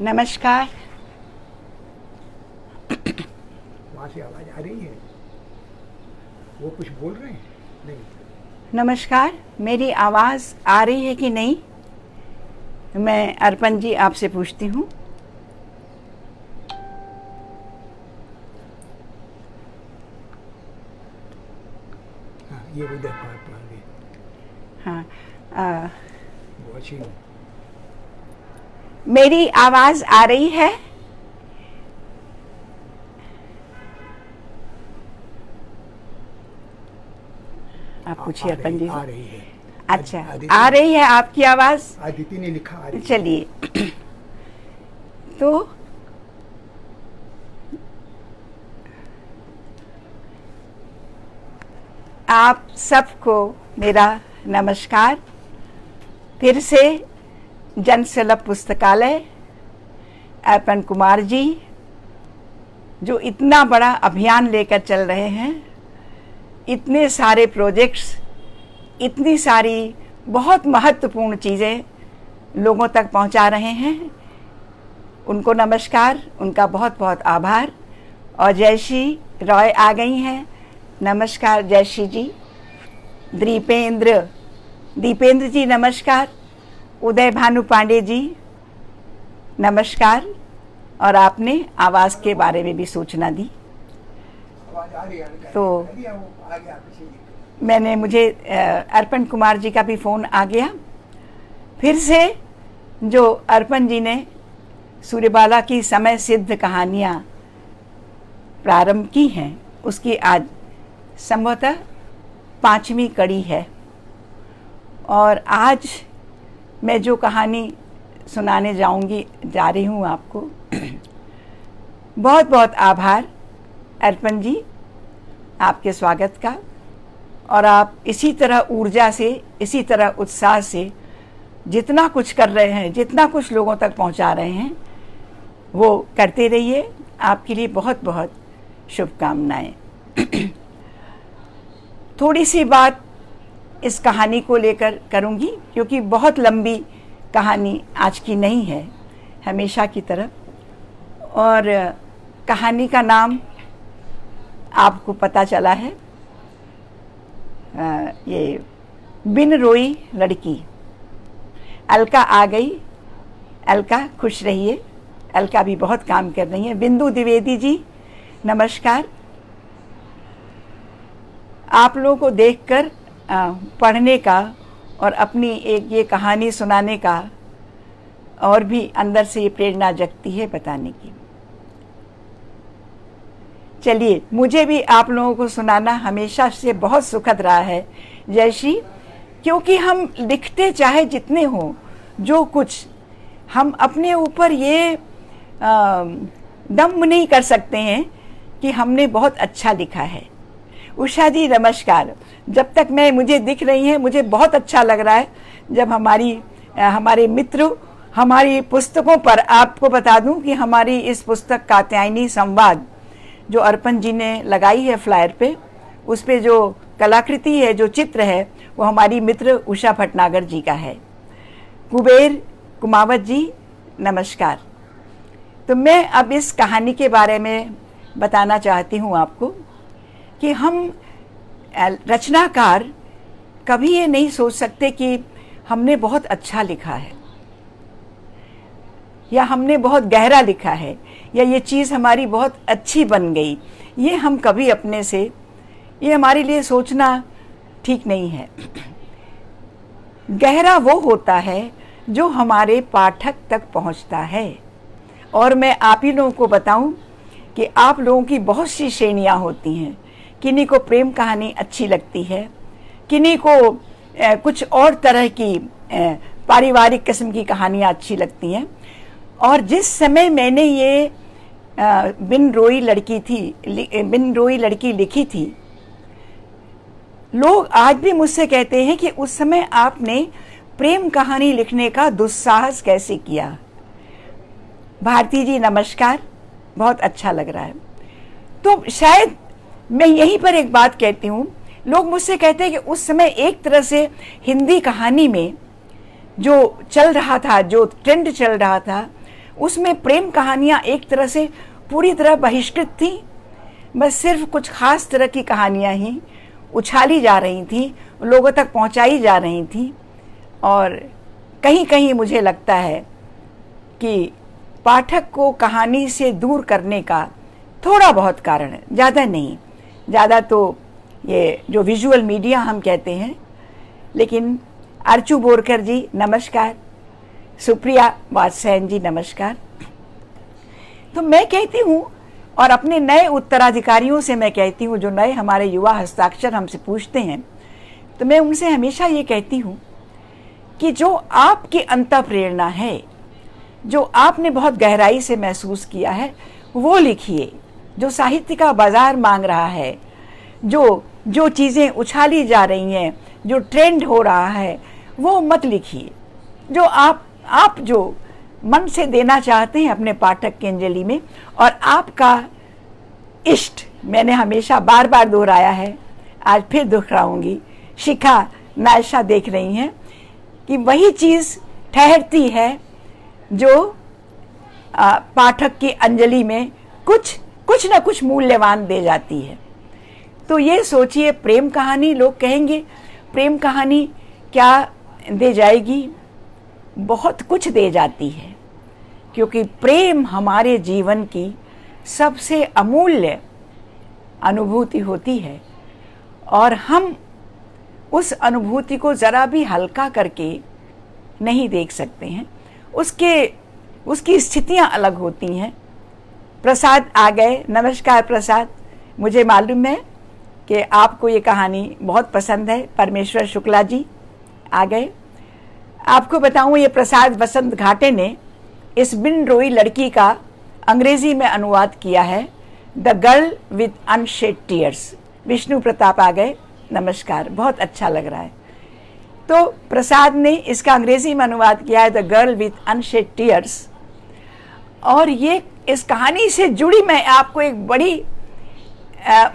नमस्कार। वहाँ से आवाज आ रही है? वो कुछ बोल रहे हैं? नहीं। नमस्कार, मेरी आवाज़ आ रही है कि नहीं? मैं अर्पण जी आपसे पूछती हूँ। हाँ, ये उधर पार आ गए। हाँ, वॉचिंग। मेरी आवाज़ आ रही है? आप पूछिए अर्पण जी। आ रही है। अच्छा, आ रही है आपकी आवाज़? आदिति ने लिखा आ रही है। चलिए तो आप सबको मेरा नमस्कार। फिर से जनसुलभ पुस्तकालय, अर्पण कुमार जी जो इतना बड़ा अभियान लेकर चल रहे हैं, इतने सारे प्रोजेक्ट्स, इतनी सारी बहुत महत्वपूर्ण चीज़ें लोगों तक पहुंचा रहे हैं, उनको नमस्कार, उनका बहुत बहुत आभार। और जयश्री रॉय आ गई हैं। नमस्कार जयश्री जी। दीपेंद्र जी नमस्कार। उदय भानु पांडे जी नमस्कार। और आपने आवाज़ के बारे में भी सूचना दी, तो मुझे अर्पण कुमार जी का भी फ़ोन आ गया। फिर से जो अर्पण जी ने सूर्यबाला की समय सिद्ध कहानियाँ प्रारंभ की हैं, उसकी आज संभवतः 5वीं कड़ी है। और आज मैं जो कहानी सुनाने जा रही हूँ आपको, बहुत बहुत आभार अर्पण जी आपके स्वागत का। और आप इसी तरह ऊर्जा से, इसी तरह उत्साह से जितना कुछ कर रहे हैं, जितना कुछ लोगों तक पहुंचा रहे हैं, वो करते रहिए। आपके लिए बहुत बहुत शुभकामनाएं। थोड़ी सी बात इस कहानी को लेकर करूंगी, क्योंकि बहुत लंबी कहानी आज की नहीं है, हमेशा की तरह। और कहानी का नाम आपको पता चला है, ये बिन रोई लड़की। अलका आ गई। अलका खुश रहिए, अलका भी बहुत काम कर रही है। बिंदु द्विवेदी जी नमस्कार। आप लोगों को देखकर पढ़ने का और अपनी एक ये कहानी सुनाने का और भी अंदर से ये प्रेरणा जगती है बताने की। चलिए, मुझे भी आप लोगों को सुनाना हमेशा से बहुत सुखद रहा है जयश्री, क्योंकि हम लिखते चाहे जितने हों, जो कुछ हम अपने ऊपर ये दम नहीं कर सकते हैं कि हमने बहुत अच्छा लिखा है। उषा जी नमस्कार। जब तक मुझे दिख रही हैं, मुझे बहुत अच्छा लग रहा है जब हमारे मित्र हमारी पुस्तकों पर, आपको बता दूं कि हमारी इस पुस्तक कात्यायनी संवाद जो अर्पण जी ने लगाई है फ्लायर पे, उस पे जो कलाकृति है, जो चित्र है, वो हमारी मित्र उषा भटनागर जी का है। कुबेर कुमावत जी नमस्कार। तो मैं अब इस कहानी के बारे में बताना चाहती हूँ आपको कि हम रचनाकार कभी ये नहीं सोच सकते कि हमने बहुत अच्छा लिखा है या हमने बहुत गहरा लिखा है या ये चीज़ हमारी बहुत अच्छी बन गई। ये हम कभी अपने से, ये हमारे लिए सोचना ठीक नहीं है। गहरा वो होता है जो हमारे पाठक तक पहुंचता है। और मैं आप ही लोगों को बताऊं कि आप लोगों की बहुत सी श्रेणियां होती हैं। किन्हीं को प्रेम कहानी अच्छी लगती है, किन्हीं को कुछ और तरह की पारिवारिक किस्म की कहानियां अच्छी लगती हैं। और जिस समय मैंने ये बिन रोई लड़की लिखी थी, लोग आज भी मुझसे कहते हैं कि उस समय आपने प्रेम कहानी लिखने का दुस्साहस कैसे किया। भारती जी नमस्कार, बहुत अच्छा लग रहा है। तो शायद मैं यहीं पर एक बात कहती हूँ, लोग मुझसे कहते हैं कि उस समय एक तरह से हिंदी कहानी में जो चल रहा था, जो ट्रेंड चल रहा था, उसमें प्रेम कहानियाँ एक तरह से पूरी तरह बहिष्कृत थी। बस सिर्फ कुछ खास तरह की कहानियाँ ही उछाली जा रही थी, लोगों तक पहुँचाई जा रही थी। और कहीं कहीं मुझे लगता है कि पाठक को कहानी से दूर करने का थोड़ा बहुत कारण है, ज़्यादा नहीं। ज़्यादा तो ये जो विजुअल मीडिया हम कहते हैं। लेकिन अर्चू बोरकर जी नमस्कार, सुप्रिया वात्स्यायन जी नमस्कार। तो मैं कहती हूँ, और अपने नए उत्तराधिकारियों से मैं कहती हूँ, जो नए हमारे युवा हस्ताक्षर हमसे पूछते हैं, तो मैं उनसे हमेशा ये कहती हूँ कि जो आपकी अंतःप्रेरणा है, जो आपने बहुत गहराई से महसूस किया है, वो लिखिए। जो साहित्य का बाजार मांग रहा है, जो चीज़ें उछाली जा रही हैं, जो ट्रेंड हो रहा है, वो मत लिखिए। जो आप जो मन से देना चाहते हैं अपने पाठक की अंजलि में, और आपका इष्ट, मैंने हमेशा बार बार दोहराया है, आज फिर दोहराऊंगी, शिखा नायशा देख रही हैं कि वही चीज़ ठहरती है जो पाठक की अंजलि में कुछ ना कुछ मूल्यवान दे जाती है। तो ये सोचिए, प्रेम कहानी, लोग कहेंगे प्रेम कहानी क्या दे जाएगी? बहुत कुछ दे जाती है, क्योंकि प्रेम हमारे जीवन की सबसे अमूल्य अनुभूति होती है। और हम उस अनुभूति को ज़रा भी हल्का करके नहीं देख सकते हैं। उसकी स्थितियां अलग होती हैं। प्रसाद आ गए, नमस्कार प्रसाद। मुझे मालूम है कि आपको ये कहानी बहुत पसंद है। परमेश्वर शुक्ला जी आ गए। आपको बताऊं, ये प्रसाद वसंत घाटे ने इस बिन रोई लड़की का अंग्रेजी में अनुवाद किया है, the girl with unshed tears. Vishnu Pratap आ गए, नमस्कार, बहुत अच्छा लग रहा है। तो प्रसाद ने इसका अंग्रेजी में अनुवाद किया है, the girl with unshed tears. और ये इस कहानी से जुड़ी मैं आपको एक बड़ी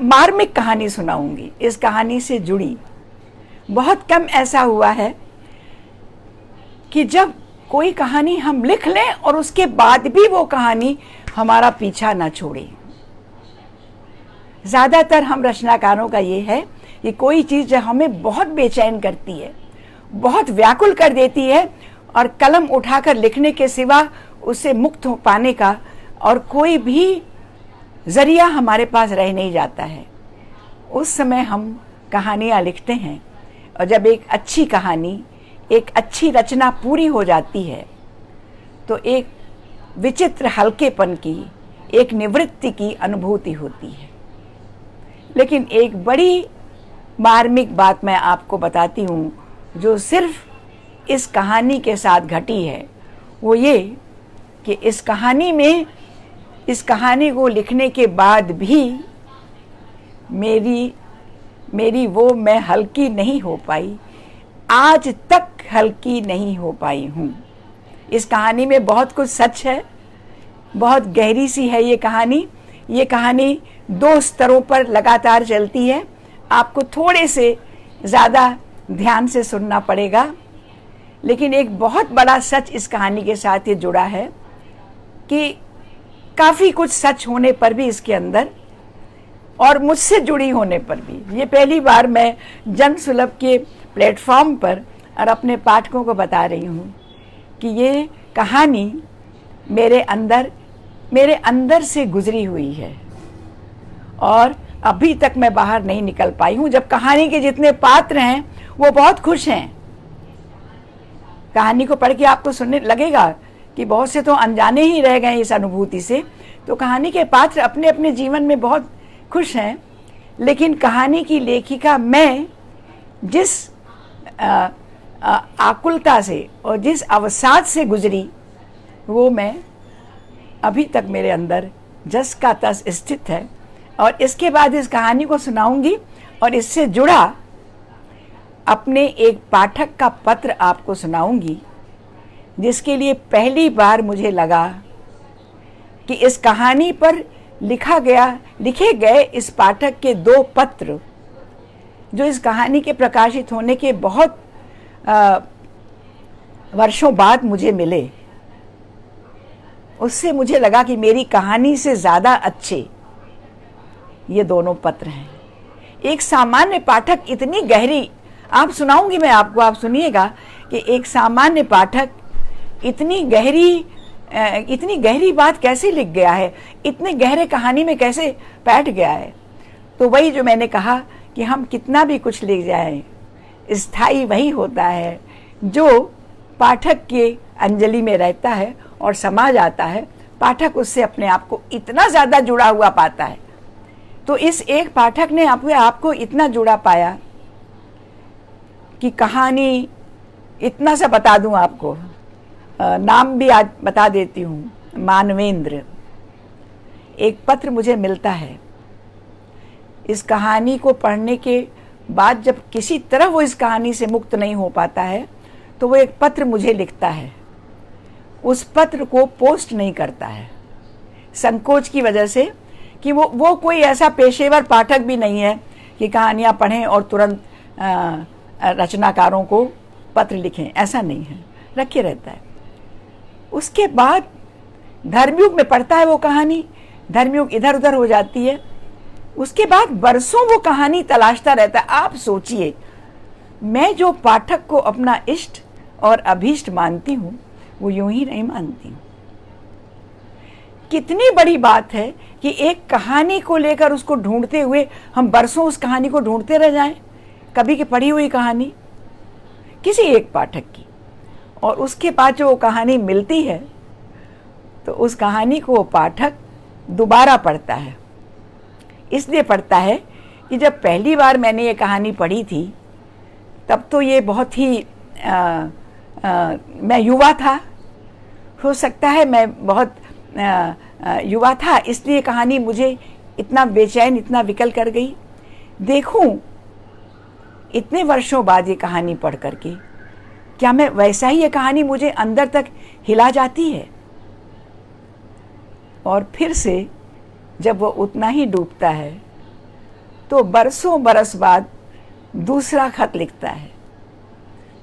मार्मिक कहानी सुनाऊंगी। इस कहानी से जुड़ी बहुत कम ऐसा हुआ है कि जब कोई कहानी हम लिख लें और उसके बाद भी वो कहानी हमारा पीछा ना छोड़े। ज़्यादातर हम रचनाकारों का ये है कि कोई चीज़ जो हमें बहुत बेचैन करती है, बहुत व्याकुल कर देती है, और कलम उठाकर लिखने के सिवा उससे मुक्त हो पाने का और कोई भी ज़रिया हमारे पास रह नहीं जाता है। उस समय हम कहानियाँ लिखते हैं, और जब एक अच्छी कहानी, एक अच्छी रचना पूरी हो जाती है, तो एक विचित्र हल्केपन की, एक निवृत्ति की अनुभूति होती है। लेकिन एक बड़ी मार्मिक बात मैं आपको बताती हूँ, जो सिर्फ इस कहानी के साथ घटी है, वो ये कि इस कहानी को लिखने के बाद भी मेरी वो मैं हल्की नहीं हो पाई, आज तक हल्की नहीं हो पाई हूँ। इस कहानी में बहुत कुछ सच है, बहुत गहरी सी है ये कहानी। ये कहानी 2 स्तरों पर लगातार चलती है। आपको थोड़े से ज़्यादा ध्यान से सुनना पड़ेगा, लेकिन एक बहुत बड़ा सच इस कहानी के साथ ये जुड़ा है कि काफ़ी कुछ सच होने पर भी इसके अंदर, और मुझसे जुड़ी होने पर भी, ये पहली बार मैं जन सुलभ के प्लेटफॉर्म पर और अपने पाठकों को बता रही हूँ कि ये कहानी मेरे अंदर से गुजरी हुई है, और अभी तक मैं बाहर नहीं निकल पाई हूँ। जब कहानी के जितने पात्र हैं वो बहुत खुश हैं। कहानी को पढ़ के आपको सुनने लगेगा कि बहुत से तो अनजाने ही रह गए इस अनुभूति से। तो कहानी के पात्र अपने अपने जीवन में बहुत खुश हैं, लेकिन कहानी की लेखिका मैं जिस आकुलता से और जिस अवसाद से गुजरी, वो मैं अभी तक मेरे अंदर जस का तस स्थित है। और इसके बाद इस कहानी को सुनाऊंगी, और इससे जुड़ा अपने एक पाठक का पत्र आपको सुनाऊंगी, जिसके लिए पहली बार मुझे लगा कि इस कहानी पर लिखे गए इस पाठक के 2 पत्र, जो इस कहानी के प्रकाशित होने के बहुत वर्षों बाद मुझे मिले, उससे मुझे लगा कि मेरी कहानी से ज़्यादा अच्छे ये दोनों पत्र हैं। एक सामान्य पाठक इतनी गहरी, आप सुनाऊंगी मैं आपको, आप सुनिएगा कि एक सामान्य पाठक इतनी गहरी बात कैसे लिख गया है, इतने गहरे कहानी में कैसे बैठ गया है। तो वही जो मैंने कहा कि हम कितना भी कुछ लिख जाएं, स्थायी वही होता है जो पाठक के अंजलि में रहता है और समा जाता है। पाठक उससे अपने आप को इतना ज़्यादा जुड़ा हुआ पाता है। तो इस एक पाठक ने अपने आप को इतना जुड़ा पाया कि कहानी इतना सा बता दूं आपको, नाम भी आज बता देती हूँ, मानवेंद्र। एक पत्र मुझे मिलता है, इस कहानी को पढ़ने के बाद जब किसी तरह वो इस कहानी से मुक्त नहीं हो पाता है तो वो एक पत्र मुझे लिखता है। उस पत्र को पोस्ट नहीं करता है, संकोच की वजह से कि वो कोई ऐसा पेशेवर पाठक भी नहीं है कि कहानियाँ पढ़ें और तुरंत रचनाकारों को पत्र लिखें, ऐसा नहीं है, रखे रहता है। उसके बाद धर्मयुग में पढ़ता है वो कहानी, धर्मयुग इधर उधर हो जाती है। उसके बाद बरसों वो कहानी तलाशता रहता है। आप सोचिए, मैं जो पाठक को अपना इष्ट और अभीष्ट मानती हूँ वो यूं ही नहीं मानती हूँ। कितनी बड़ी बात है कि एक कहानी को लेकर उसको ढूंढते हुए हम बरसों उस कहानी को ढूंढते रह जाएं, कभी की पढ़ी हुई कहानी किसी एक पाठक की, और उसके बाद जो वो कहानी मिलती है तो उस कहानी को वो पाठक दोबारा पढ़ता है। इसलिए पढ़ता है कि जब पहली बार मैंने ये कहानी पढ़ी थी तब तो ये बहुत ही मैं युवा था, हो सकता है मैं बहुत युवा था, इसलिए कहानी मुझे इतना बेचैन, इतना विकल कर गई। देखूं इतने वर्षों बाद ये कहानी पढ़ करके क्या मैं वैसा ही ये कहानी मुझे अंदर तक हिला जाती है। और फिर से जब वो उतना ही डूबता है तो बरसों बरस बाद दूसरा खत लिखता है,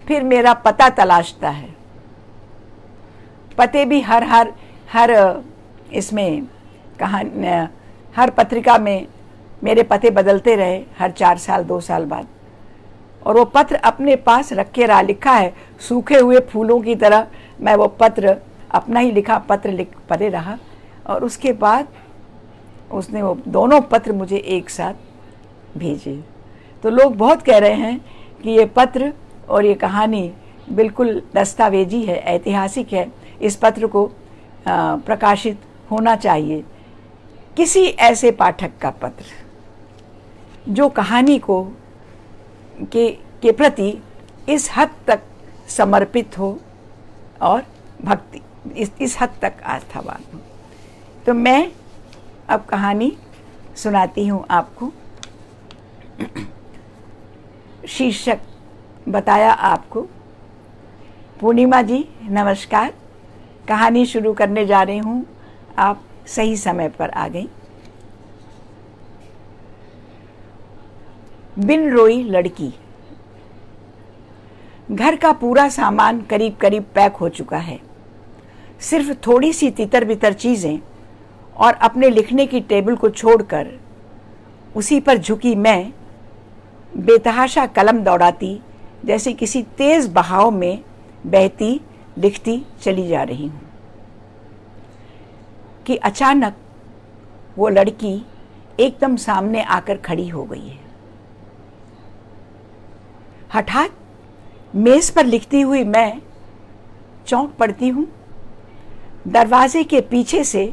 फिर मेरा पता तलाशता है। पते भी हर इसमें कहानी, हर पत्रिका में मेरे पते बदलते रहे हर 4 साल 2 साल बाद, और वो पत्र अपने पास रखे रहा। लिखा है सूखे हुए फूलों की तरह, मैं वो पत्र अपना ही लिखा पत्र लिख पढ़े रहा। और उसके बाद उसने वो दोनों पत्र मुझे एक साथ भेजे। तो लोग बहुत कह रहे हैं कि ये पत्र और ये कहानी बिल्कुल दस्तावेजी है, ऐतिहासिक है, इस पत्र को प्रकाशित होना चाहिए। किसी ऐसे पाठक का पत्र जो कहानी को के प्रति इस हद तक समर्पित हो और भक्ति इस हद तक आस्थावान हो। तो मैं अब कहानी सुनाती हूँ आपको। शीर्षक बताया आपको। पूर्णिमा जी नमस्कार, कहानी शुरू करने जा रही हूँ, आप सही समय पर आ गई। बिन रोई लड़की। घर का पूरा सामान करीब करीब पैक हो चुका है। सिर्फ थोड़ी सी तितर बितर चीजें और अपने लिखने की टेबल को छोड़कर उसी पर झुकी मैं बेतहाशा कलम दौड़ाती जैसे किसी तेज बहाव में बहती लिखती चली जा रही हूं कि अचानक वो लड़की एकदम सामने आकर खड़ी हो गई है। हठात मेज पर लिखती हुई मैं चौंक पड़ती हूं। दरवाजे के पीछे से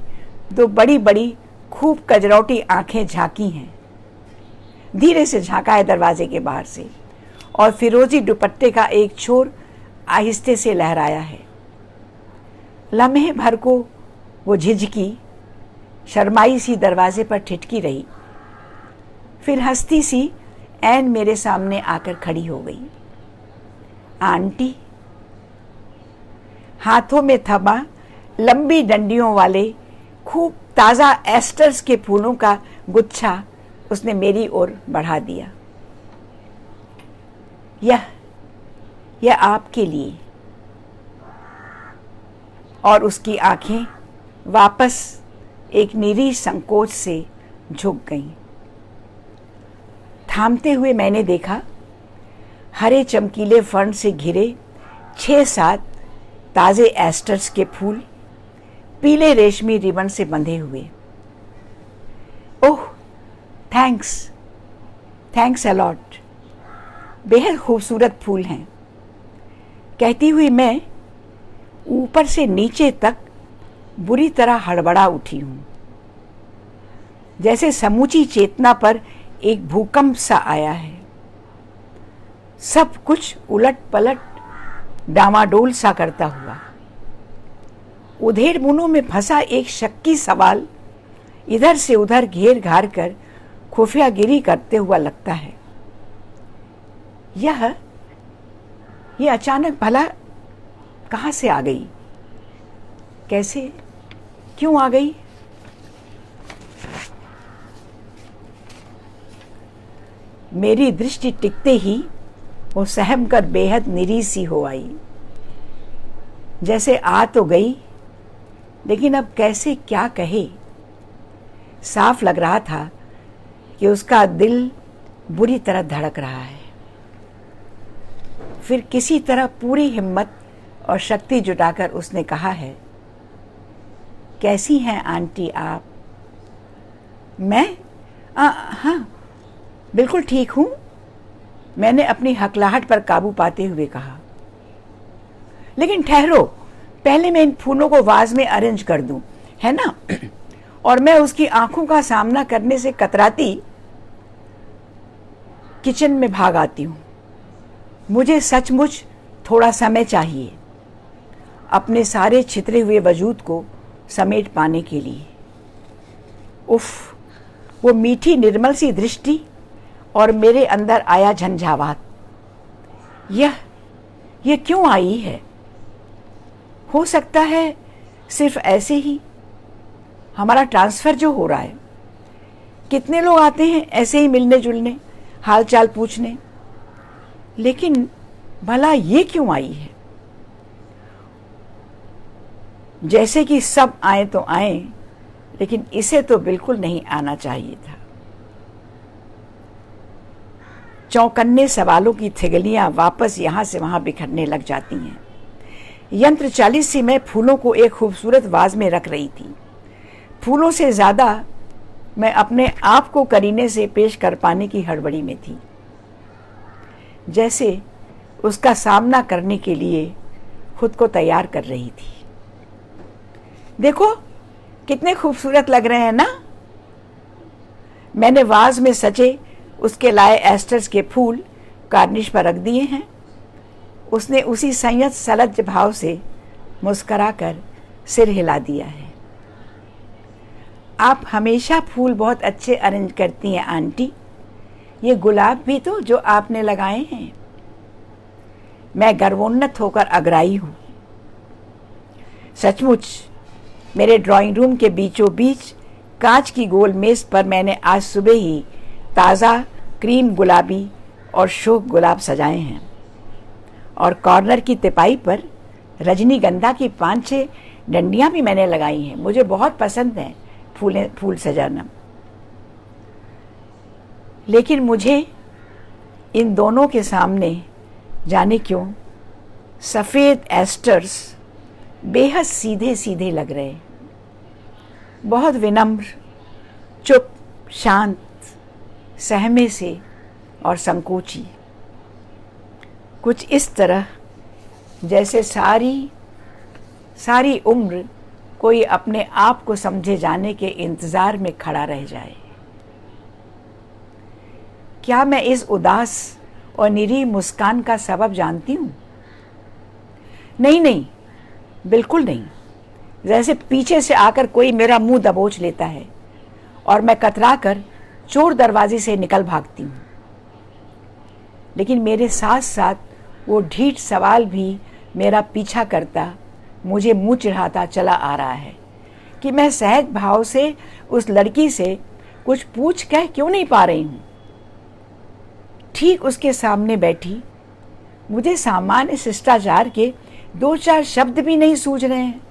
2 बड़ी बड़ी खूब कजरौटी आंखें झांकी हैं। धीरे से झांका है दरवाजे के बाहर से, और फिरोजी दुपट्टे का एक छोर आहिस्ते से लहराया है। लम्हे भर को वो झिझकी, शर्माई सी दरवाजे पर ठिठकी रही, फिर हंसती सी ऐन मेरे सामने आकर खड़ी हो गई। आंटी। हाथों में थमा लंबी डंडियों वाले खूब ताज़ा एस्टर्स के फूलों का गुच्छा उसने मेरी ओर बढ़ा दिया। यह आपके लिए। और उसकी आंखें वापस एक निरी संकोच से झुक गईं। थामते हुए मैंने देखा हरे चमकीले फर्न से घिरे 6-7 ताज़े एस्टर्स के फूल पीले रेशमी रिबन से बंधे हुए। ओह, थैंक्स अलॉट, बेहद खूबसूरत फूल हैं। कहती हुई मैं ऊपर से नीचे तक बुरी तरह हड़बड़ा उठी हूं, जैसे समूची चेतना पर एक भूकंप सा आया है। सब कुछ उलट पलट डामाडोल सा करता हुआ। उधेड़ बुनों में फंसा एक शक्की सवाल इधर से उधर घेर घार कर खुफियागिरी करते हुआ लगता है। यह अचानक भला कहाँ से आ गई? कैसे, क्यों आ गई? मेरी दृष्टि टिकते ही वो सहम कर बेहद निरी सी हो आई। जैसे आ तो गई, लेकिन अब कैसे क्या कहे। साफ लग रहा था कि उसका दिल बुरी तरह धड़क रहा है। फिर किसी तरह पूरी हिम्मत और शक्ति जुटाकर उसने कहा है, कैसी हैं आंटी आप? मैं हाँ, बिल्कुल ठीक हूँ, मैंने अपनी हकलाहट पर काबू पाते हुए कहा। लेकिन ठहरो, पहले मैं इन फूलों को वाज में अरेंज कर दूं, है ना? और मैं उसकी आंखों का सामना करने से कतराती किचन में भाग आती हूँ। मुझे सचमुच थोड़ा समय चाहिए अपने सारे छितरे हुए वजूद को समेट पाने के लिए। उफ, वो मीठी निर्मल सी दृष्टि और मेरे अंदर आया झंझावात। यह क्यों आई है? हो सकता है सिर्फ ऐसे ही हमारा ट्रांसफ़र जो हो रहा है। कितने लोग आते हैं ऐसे ही मिलने जुलने, हाल चाल पूछने, लेकिन भला ये क्यों आई है? जैसे कि सब आए तो आए, लेकिन इसे तो बिल्कुल नहीं आना चाहिए था। चौकन्ने सवालों की थिगलियां वापस यहां से वहां बिखरने लग जाती हैं। यंत्र चालित सी मैं फूलों को एक खूबसूरत वाज में रख रही थी। फूलों से ज़्यादा मैं अपने आप को करीने से पेश कर पाने की हड़बड़ी में थी, जैसे उसका सामना करने के लिए खुद को तैयार कर रही थी। देखो कितने खूबसूरत लग रहे हैं ना? मैंने वाज में सचे उसके लाए एस्टर्स के फूल कार्निश पर रख दिए हैं। उसने उसी संयत सलज्ज भाव से मुस्कराकर सिर हिला दिया है। आप हमेशा फूल बहुत अच्छे अरेंज करती हैं आंटी। ये गुलाब भी तो जो आपने लगाए हैं। मैं गर्वोन्नत होकर अगराई हूँ। सचमुच मेरे ड्राइंग रूम के बीचों बीच कांच की गोल मेज पर मैंने आज सुबह ही ताज़ा क्रीम गुलाबी और शोक गुलाब सजाए हैं, और कॉर्नर की तिपाई पर रजनीगंधा की 5-6 डंडियां भी मैंने लगाई हैं। मुझे बहुत पसंद हैं फूल सजाना। लेकिन मुझे इन दोनों के सामने जाने क्यों सफ़ेद एस्टर्स बेहद सीधे सीधे लग रहे, बहुत विनम्र, चुप, शांत, सहमे से और संकोची। कुछ इस तरह जैसे सारी उम्र कोई अपने आप को समझे जाने के इंतज़ार में खड़ा रह जाए। क्या मैं इस उदास और निरी मुस्कान का सबब जानती हूँ? नहीं, बिल्कुल नहीं। जैसे पीछे से आकर कोई मेरा मुंह दबोच लेता है और मैं कतराकर चोर दरवाजे से निकल भागती हूँ। लेकिन मेरे साथ साथ वो ढीठ सवाल भी मेरा पीछा करता मुझे मुंह चिढ़ाता चला आ रहा है कि मैं सहज भाव से उस लड़की से कुछ पूछ कह क्यों नहीं पा रही हूँ। ठीक उसके सामने बैठी मुझे सामान्य शिष्टाचार के 2-4 शब्द भी नहीं सूझ रहे हैं।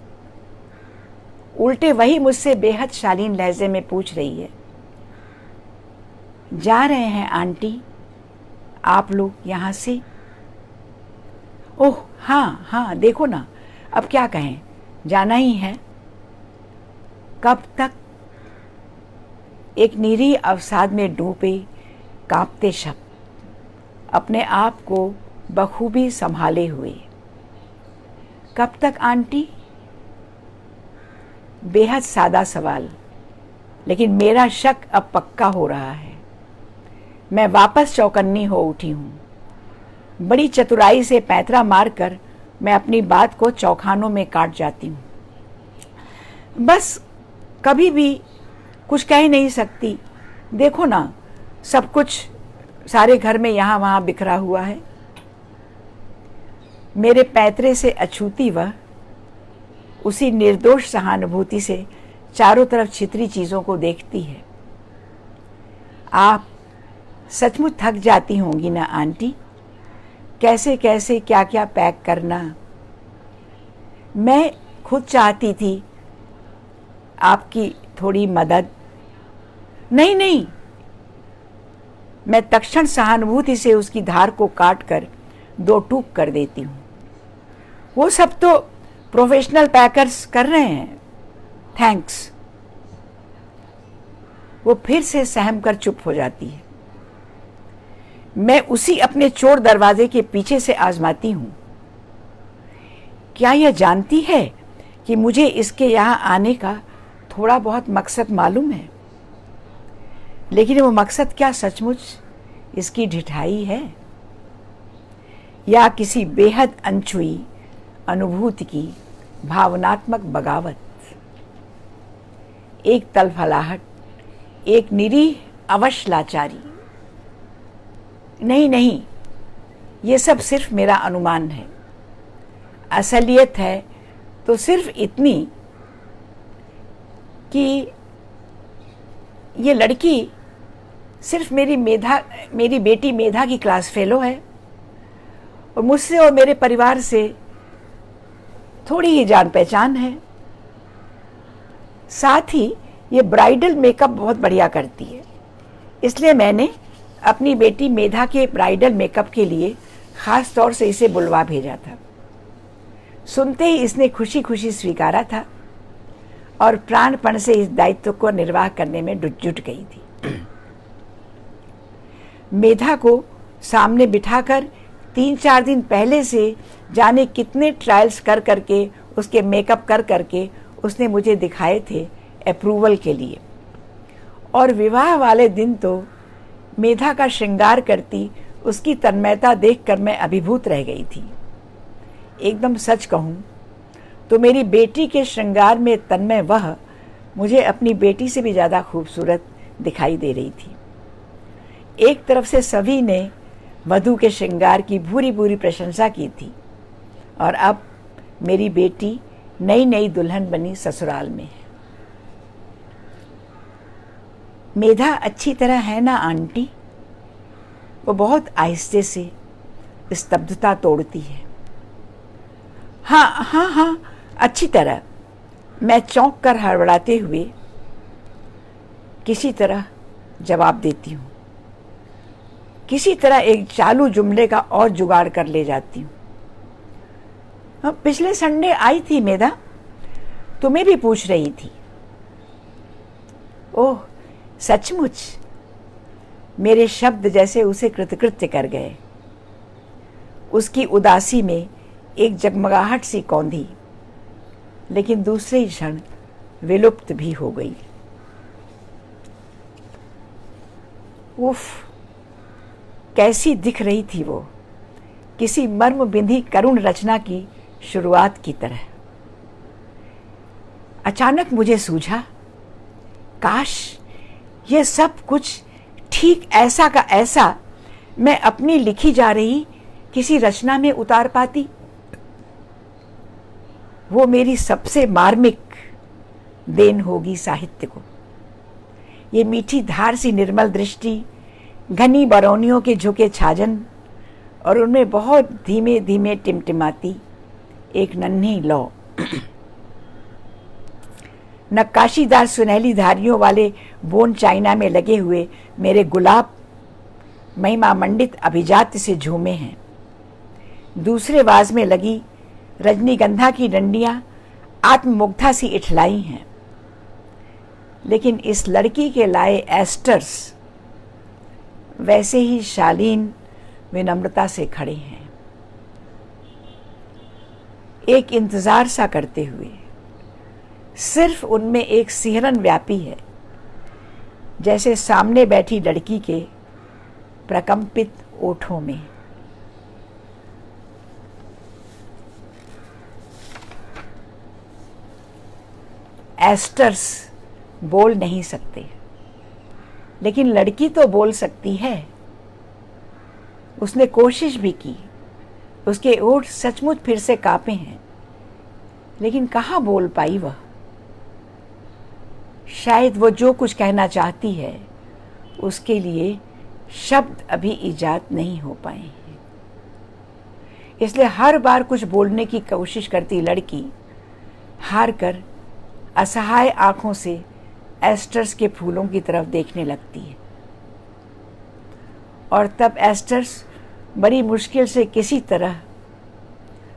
उल्टे वही मुझसे बेहद शालीन लहजे में पूछ रही है, जा रहे हैं आंटी आप लोग यहाँ से? ओह हाँ हाँ, देखो ना, अब क्या कहें, जाना ही है। कब तक? एक निरीह अवसाद में डूबे कांपते शब्द अपने आप को बखूबी संभाले हुए। कब तक आंटी? बेहद सादा सवाल, लेकिन मेरा शक अब पक्का हो रहा है। मैं वापस चौकन्नी हो उठी हूँ। बड़ी चतुराई से पैंतरा मारकर मैं अपनी बात को चौखानों में काट जाती हूँ। बस कभी भी कुछ कह नहीं सकती। देखो ना, सब कुछ सारे घर में यहाँ वहाँ बिखरा हुआ है। मेरे पैतरे से अछूती वह उसी निर्दोष सहानुभूति से चारों तरफ छितरी चीज़ों को देखती है। आप सचमुच थक जाती होंगी ना आंटी, कैसे कैसे क्या क्या पैक करना। मैं खुद चाहती थी आपकी थोड़ी मदद। नहीं नहीं, मैं तत्क्षण सहानुभूति से उसकी धार को काट कर दो टूक कर देती हूँ। वो सब तो प्रोफेशनल पैकर्स कर रहे हैं, थैंक्स। वो फिर से सहम कर चुप हो जाती है। मैं उसी अपने चोर दरवाजे के पीछे से आजमाती हूँ। क्या यह जानती है कि मुझे इसके यहाँ आने का थोड़ा बहुत मकसद मालूम है? लेकिन वो मकसद क्या सचमुच इसकी ढिठाई है या किसी बेहद अनछुई अनुभूति की भावनात्मक बगावत? एक तलफलाहट, एक निरीह अवश लाचारी। नहीं नहीं, ये सब सिर्फ मेरा अनुमान है। असलियत है तो सिर्फ इतनी कि ये लड़की सिर्फ मेरी बेटी मेधा की क्लास फेलो है और मुझसे और मेरे परिवार से थोड़ी ही जान पहचान है। साथ ही ये ब्राइडल मेकअप बहुत बढ़िया करती है, इसलिए मैंने अपनी बेटी मेधा के ब्राइडल मेकअप के लिए ख़ास तौर से इसे बुलवा भेजा था। सुनते ही इसने खुशी खुशी स्वीकारा था और प्राणपण से इस दायित्व को निर्वाह करने में जुट गई थी। मेधा को सामने बिठाकर 3-4 दिन पहले से जाने कितने ट्रायल्स कर करके उसके मेकअप कर करके उसने मुझे दिखाए थे अप्रूवल के लिए। और विवाह वाले दिन तो मेधा का श्रृंगार करती उसकी तन्मयता देखकर मैं अभिभूत रह गई थी। एकदम सच कहूँ तो मेरी बेटी के श्रृंगार में तन्मय वह मुझे अपनी बेटी से भी ज़्यादा खूबसूरत दिखाई दे रही थी। एक तरफ से सभी ने वधू के श्रृंगार की भूरी भूरी प्रशंसा की थी और अब मेरी बेटी नई नई दुल्हन बनी ससुराल में है। मेधा अच्छी तरह है ना आंटी? वो बहुत आहिस्ते से स्तब्धता तोड़ती है। हाँ हाँ हाँ, अच्छी तरह। मैं चौंक कर हड़बड़ाते हुए किसी तरह जवाब देती हूँ। किसी तरह एक चालू जुमले का और जुगाड़ कर ले जाती हूँ। हाँ, पिछले संडे आई थी मेधा, तुम्हें भी पूछ रही थी। ओह सचमुच? मेरे शब्द जैसे उसे कृतकृत्य कर गए। उसकी उदासी में एक जगमगाहट सी कौंधी, लेकिन दूसरे ही क्षण विलुप्त भी हो गई। उफ, कैसी दिख रही थी वो, किसी मर्म बिंधी करुण रचना की शुरुआत की तरह। अचानक मुझे सूझा, काश ये सब कुछ ठीक ऐसा का ऐसा मैं अपनी लिखी जा रही किसी रचना में उतार पाती। वो मेरी सबसे मार्मिक देन होगी साहित्य को। ये मीठी धार सी निर्मल दृष्टि, घनी बरौनियों के झुके छाजन और उनमें बहुत धीमे धीमे टिमटिमाती एक नन्ही लौ। नक्काशीदार सुनहली धारियों वाले बोन चाइना में लगे हुए मेरे गुलाब महिमा मंडित अभिजात से झूमे हैं। दूसरे वाज में लगी रजनीगंधा की डंडियां आत्ममुग्धा सी इठलाई हैं। लेकिन इस लड़की के लाए एस्टर्स वैसे ही शालीन विनम्रता से खड़े हैं, एक इंतजार सा करते हुए। सिर्फ उनमें एक सिहरन व्यापी है, जैसे सामने बैठी लड़की के प्रकंपित ओठों में। एस्टर्स बोल नहीं सकते, लेकिन लड़की तो बोल सकती है। उसने कोशिश भी की, उसके ओठ सचमुच फिर से कांपे हैं, लेकिन कहाँ बोल पाई वह। शायद वो जो कुछ कहना चाहती है उसके लिए शब्द अभी इजाद नहीं हो पाए हैं। इसलिए हर बार कुछ बोलने की कोशिश करती लड़की हार कर असहाय आंखों से एस्टर्स के फूलों की तरफ देखने लगती है। और तब एस्टर्स बड़ी मुश्किल से किसी तरह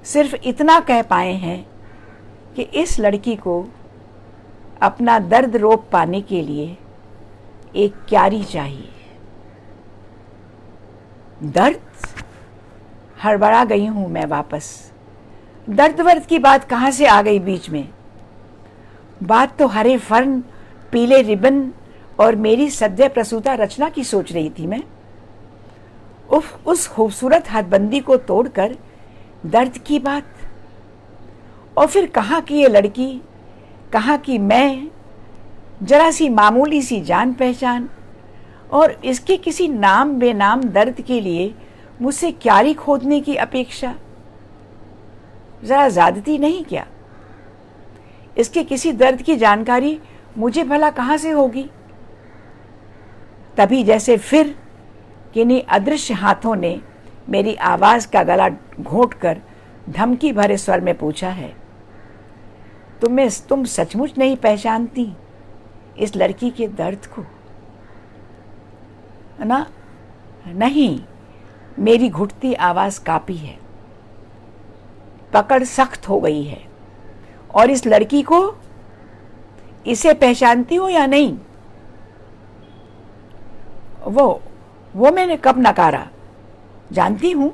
सिर्फ इतना कह पाए हैं कि इस लड़की को अपना दर्द रोक पाने के लिए एक क्यारी चाहिए। दर्द? हड़बड़ा गई हूं मैं वापस। दर्द वर्द की बात कहां से आ गई बीच में? बात तो हरे फर्न, पीले रिबन और मेरी सद्य प्रसूता रचना की सोच रही थी मैं। उफ, उस खूबसूरत हदबंदी को तोड़कर दर्द की बात। और फिर कहाँ की ये लड़की, कहाँ की मैं, जरा सी मामूली सी जान पहचान, और इसके किसी नाम बेनाम दर्द के लिए मुझसे क्यारी खोदने की अपेक्षा। जरा ज्यादती नहीं क्या? इसके किसी दर्द की जानकारी मुझे भला कहाँ से होगी? तभी जैसे फिर किन्हीं अदृश्य हाथों ने मेरी आवाज का गला घोंटकर धमकी भरे स्वर में पूछा है, तुम सचमुच नहीं पहचानती इस लड़की के दर्द को ना? नहीं, मेरी घुटती आवाज कांपी है, पकड़ सख्त हो गई है। और इस लड़की को, इसे पहचानती हो या नहीं? वो मैंने कब नकारा? जानती हूं,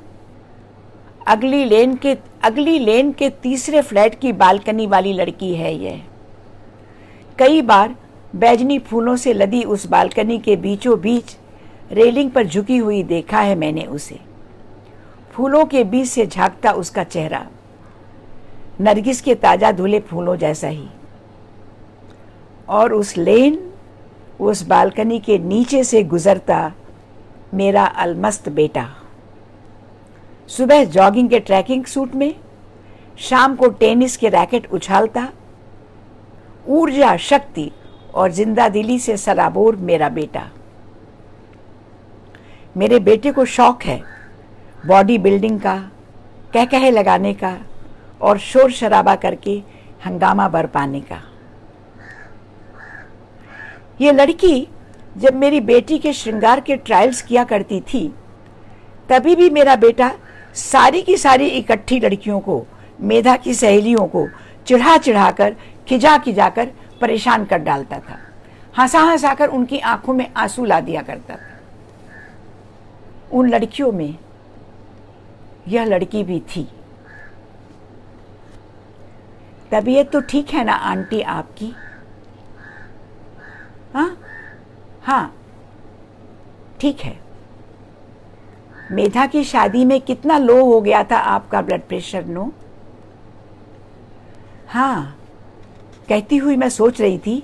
अगली लेन के तीसरे फ्लैट की बालकनी वाली लड़की है यह। कई बार बैजनी फूलों से लदी उस बालकनी के बीचों बीच रेलिंग पर झुकी हुई देखा है मैंने उसे। फूलों के बीच से झांकता उसका चेहरा नरगिस के ताजा धुले फूलों जैसा ही। और उस बालकनी के नीचे से गुजरता मेरा अलमस्त बेटा, सुबह जॉगिंग के ट्रैकिंग सूट में, शाम को टेनिस के रैकेट उछालता, ऊर्जा, शक्ति और जिंदा दिली से सराबोर मेरा बेटा। मेरे बेटे को शौक है बॉडी बिल्डिंग का, कह लगाने का और शोर शराबा करके हंगामा बरपाने का। ये लड़की जब मेरी बेटी के श्रृंगार के ट्रायल्स किया करती थी, तभी भी मेरा बेटा सारी की सारी इकट्ठी लड़कियों को, मेधा की सहेलियों को चिढ़ा कर, खिजा कर परेशान कर डालता था। हंसा कर उनकी आंखों में आंसू ला दिया करता था। उन लड़कियों में यह लड़की भी थी। तबीयत तो ठीक है ना आंटी आपकी? हाँ, ठीक है। मेधा की शादी में कितना लो हो गया था आपका ब्लड प्रेशर? नो? हाँ, कहती हुई मैं सोच रही थी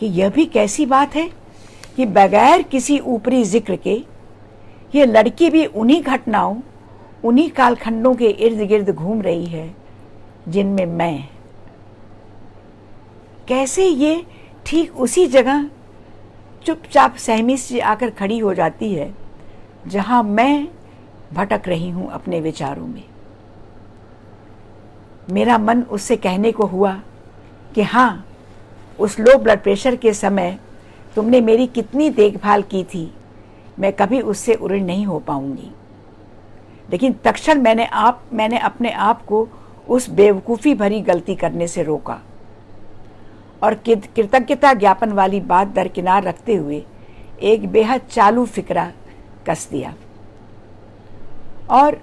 कि यह भी कैसी बात है कि बगैर किसी ऊपरी जिक्र के यह लड़की भी उन्हीं घटनाओं, उन्हीं कालखंडों के इर्द गिर्द घूम रही है जिनमें मैं। कैसे ये ठीक उसी जगह चुपचाप सहमी से आकर खड़ी हो जाती है जहां मैं भटक रही हूं अपने विचारों में। मेरा मन उससे कहने को हुआ कि हाँ, उस लो ब्लड प्रेशर के समय तुमने मेरी कितनी देखभाल की थी, मैं कभी उससे ऋणी नहीं हो पाऊंगी। लेकिन तत्क्षण मैंने अपने आप को उस बेवकूफ़ी भरी गलती करने से रोका और कृतज्ञता ज्ञापन वाली बात दरकिनार रखते हुए एक बेहद चालू फिक्रा कस दिया। और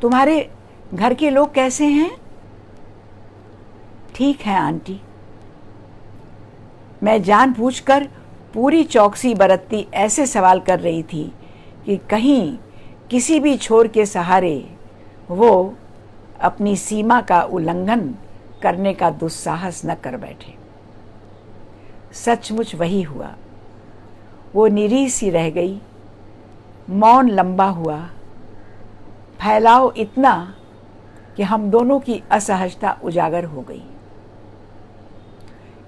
तुम्हारे घर के लोग कैसे हैं? ठीक है आंटी। मैं जानबूझकर पूरी चौकसी बरतती ऐसे सवाल कर रही थी कि कहीं किसी भी छोर के सहारे वो अपनी सीमा का उल्लंघन करने का दुस्साहस न कर बैठे। सचमुच वही हुआ। वो निरीह सी रह गई, मौन लंबा हुआ, फैलाव इतना कि हम दोनों की असहजता उजागर हो गई।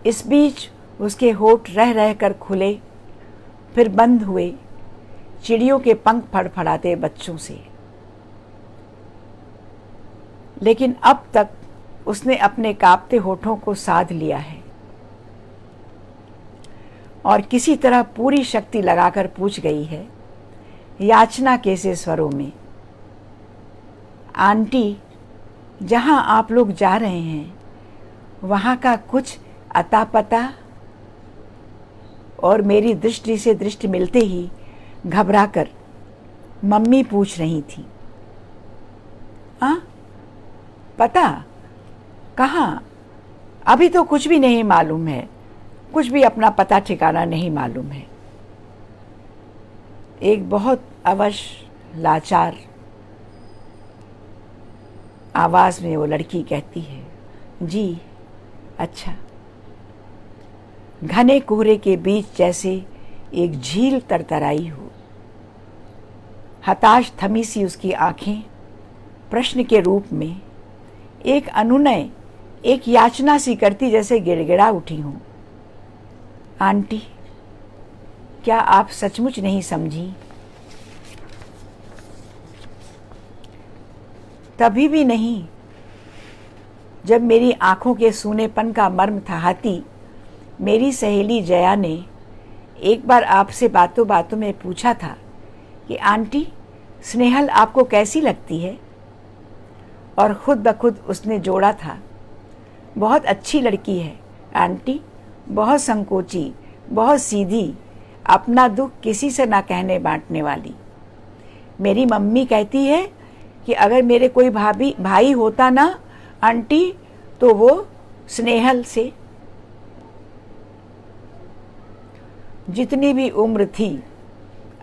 इस बीच उसके होठ रह रह कर खुले, फिर बंद हुए, चिड़ियों के पंख फड़फड़ाते बच्चों से। लेकिन अब तक उसने अपने कांपते होठों को साध लिया है और किसी तरह पूरी शक्ति लगाकर पूछ गई है, याचना के से स्वरों में, आंटी, जहां आप लोग जा रहे हैं वहां का कुछ अता पता? और मेरी दृष्टि से दृष्टि मिलते ही घबराकर मम्मी पूछ रही थी, पता? कहाँ? अभी तो कुछ भी नहीं मालूम है, कुछ भी अपना पता ठिकाना नहीं मालूम है। एक बहुत अवश लाचार आवाज में वो लड़की कहती है, जी अच्छा। घने कोहरे के बीच जैसे एक झील तरतराई हो। हताश थमी सी उसकी आंखें प्रश्न के रूप में एक अनुनय, एक याचना सी करती जैसे गिड़गिड़ा उठी हूं। आंटी, क्या आप सचमुच नहीं समझी? तभी भी नहीं जब मेरी आंखों के सूनेपन का मर्म थाहती मेरी सहेली जया ने एक बार आपसे बातों बातों में पूछा था कि आंटी, स्नेहल आपको कैसी लगती है? और खुद ब खुद उसने जोड़ा था, बहुत अच्छी लड़की है आंटी, बहुत संकोची, बहुत सीधी, अपना दुख किसी से ना कहने बांटने वाली। मेरी मम्मी कहती है कि अगर मेरे कोई भाई होता ना आंटी, तो वो स्नेहल से। जितनी भी उम्र थी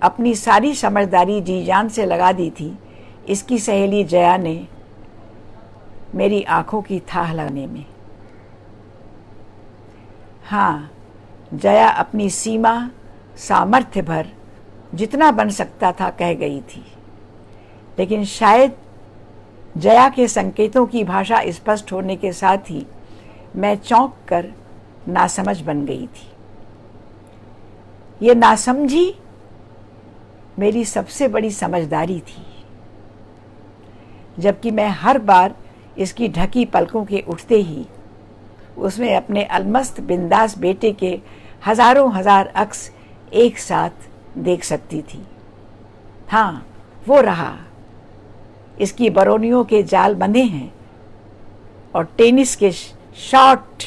अपनी सारी समझदारी जी जान से लगा दी थी इसकी सहेली जया ने मेरी आंखों की थाह लगाने में। हाँ, जया अपनी सीमा सामर्थ्य भर जितना बन सकता था कह गई थी, लेकिन शायद जया के संकेतों की भाषा स्पष्ट होने के साथ ही मैं चौंक कर नासमझ बन गई थी। ये नासमझी मेरी सबसे बड़ी समझदारी थी, जबकि मैं हर बार इसकी ढकी पलकों के उठते ही उसमें अपने अलमस्त बिंदास बेटे के हजारों हजार अक्स एक साथ देख सकती थी। हाँ, वो रहा, इसकी बरौनियों के जाल बंधे हैं और टेनिस के शॉट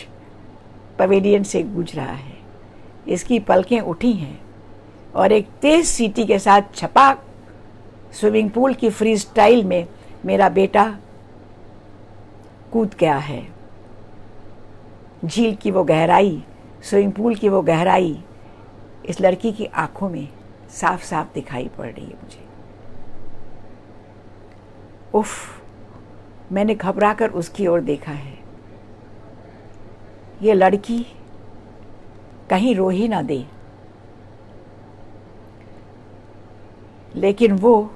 पवेलियन से गूंज रहा है। इसकी पलकें उठी हैं और एक तेज सीटी के साथ छपाक स्विमिंग पूल की फ्री स्टाइल में मेरा बेटा कूद गया है। झील की वो गहराई, स्विमिंग पूल की वो गहराई इस लड़की की आंखों में साफ साफ दिखाई पड़ रही है मुझे। उफ, मैंने घबराकर उसकी ओर देखा है। ये लड़की कहीं रो ही ना दे, लेकिन वो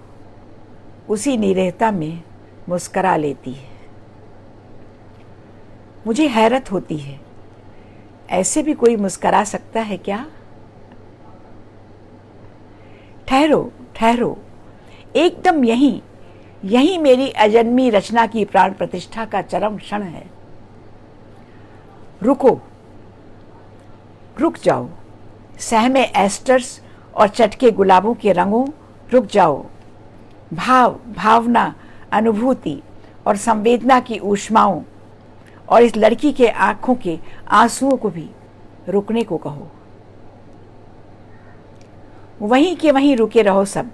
उसी निरहता में मुस्करा लेती है। मुझे हैरत होती है, ऐसे भी कोई मुस्करा सकता है क्या? ठहरो ठहरो, एकदम यही मेरी अजन्मी रचना की प्राण प्रतिष्ठा का चरम क्षण है। रुको, रुक जाओ, सहमे एस्टर्स और चटके गुलाबों के रंगों, रुक जाओ। भाव, भावना, अनुभूति और संवेदना की ऊष्माओं और इस लड़की के आंखों के आंसुओं को भी रुकने को कहो। वहीं के वहीं रुके रहो सब,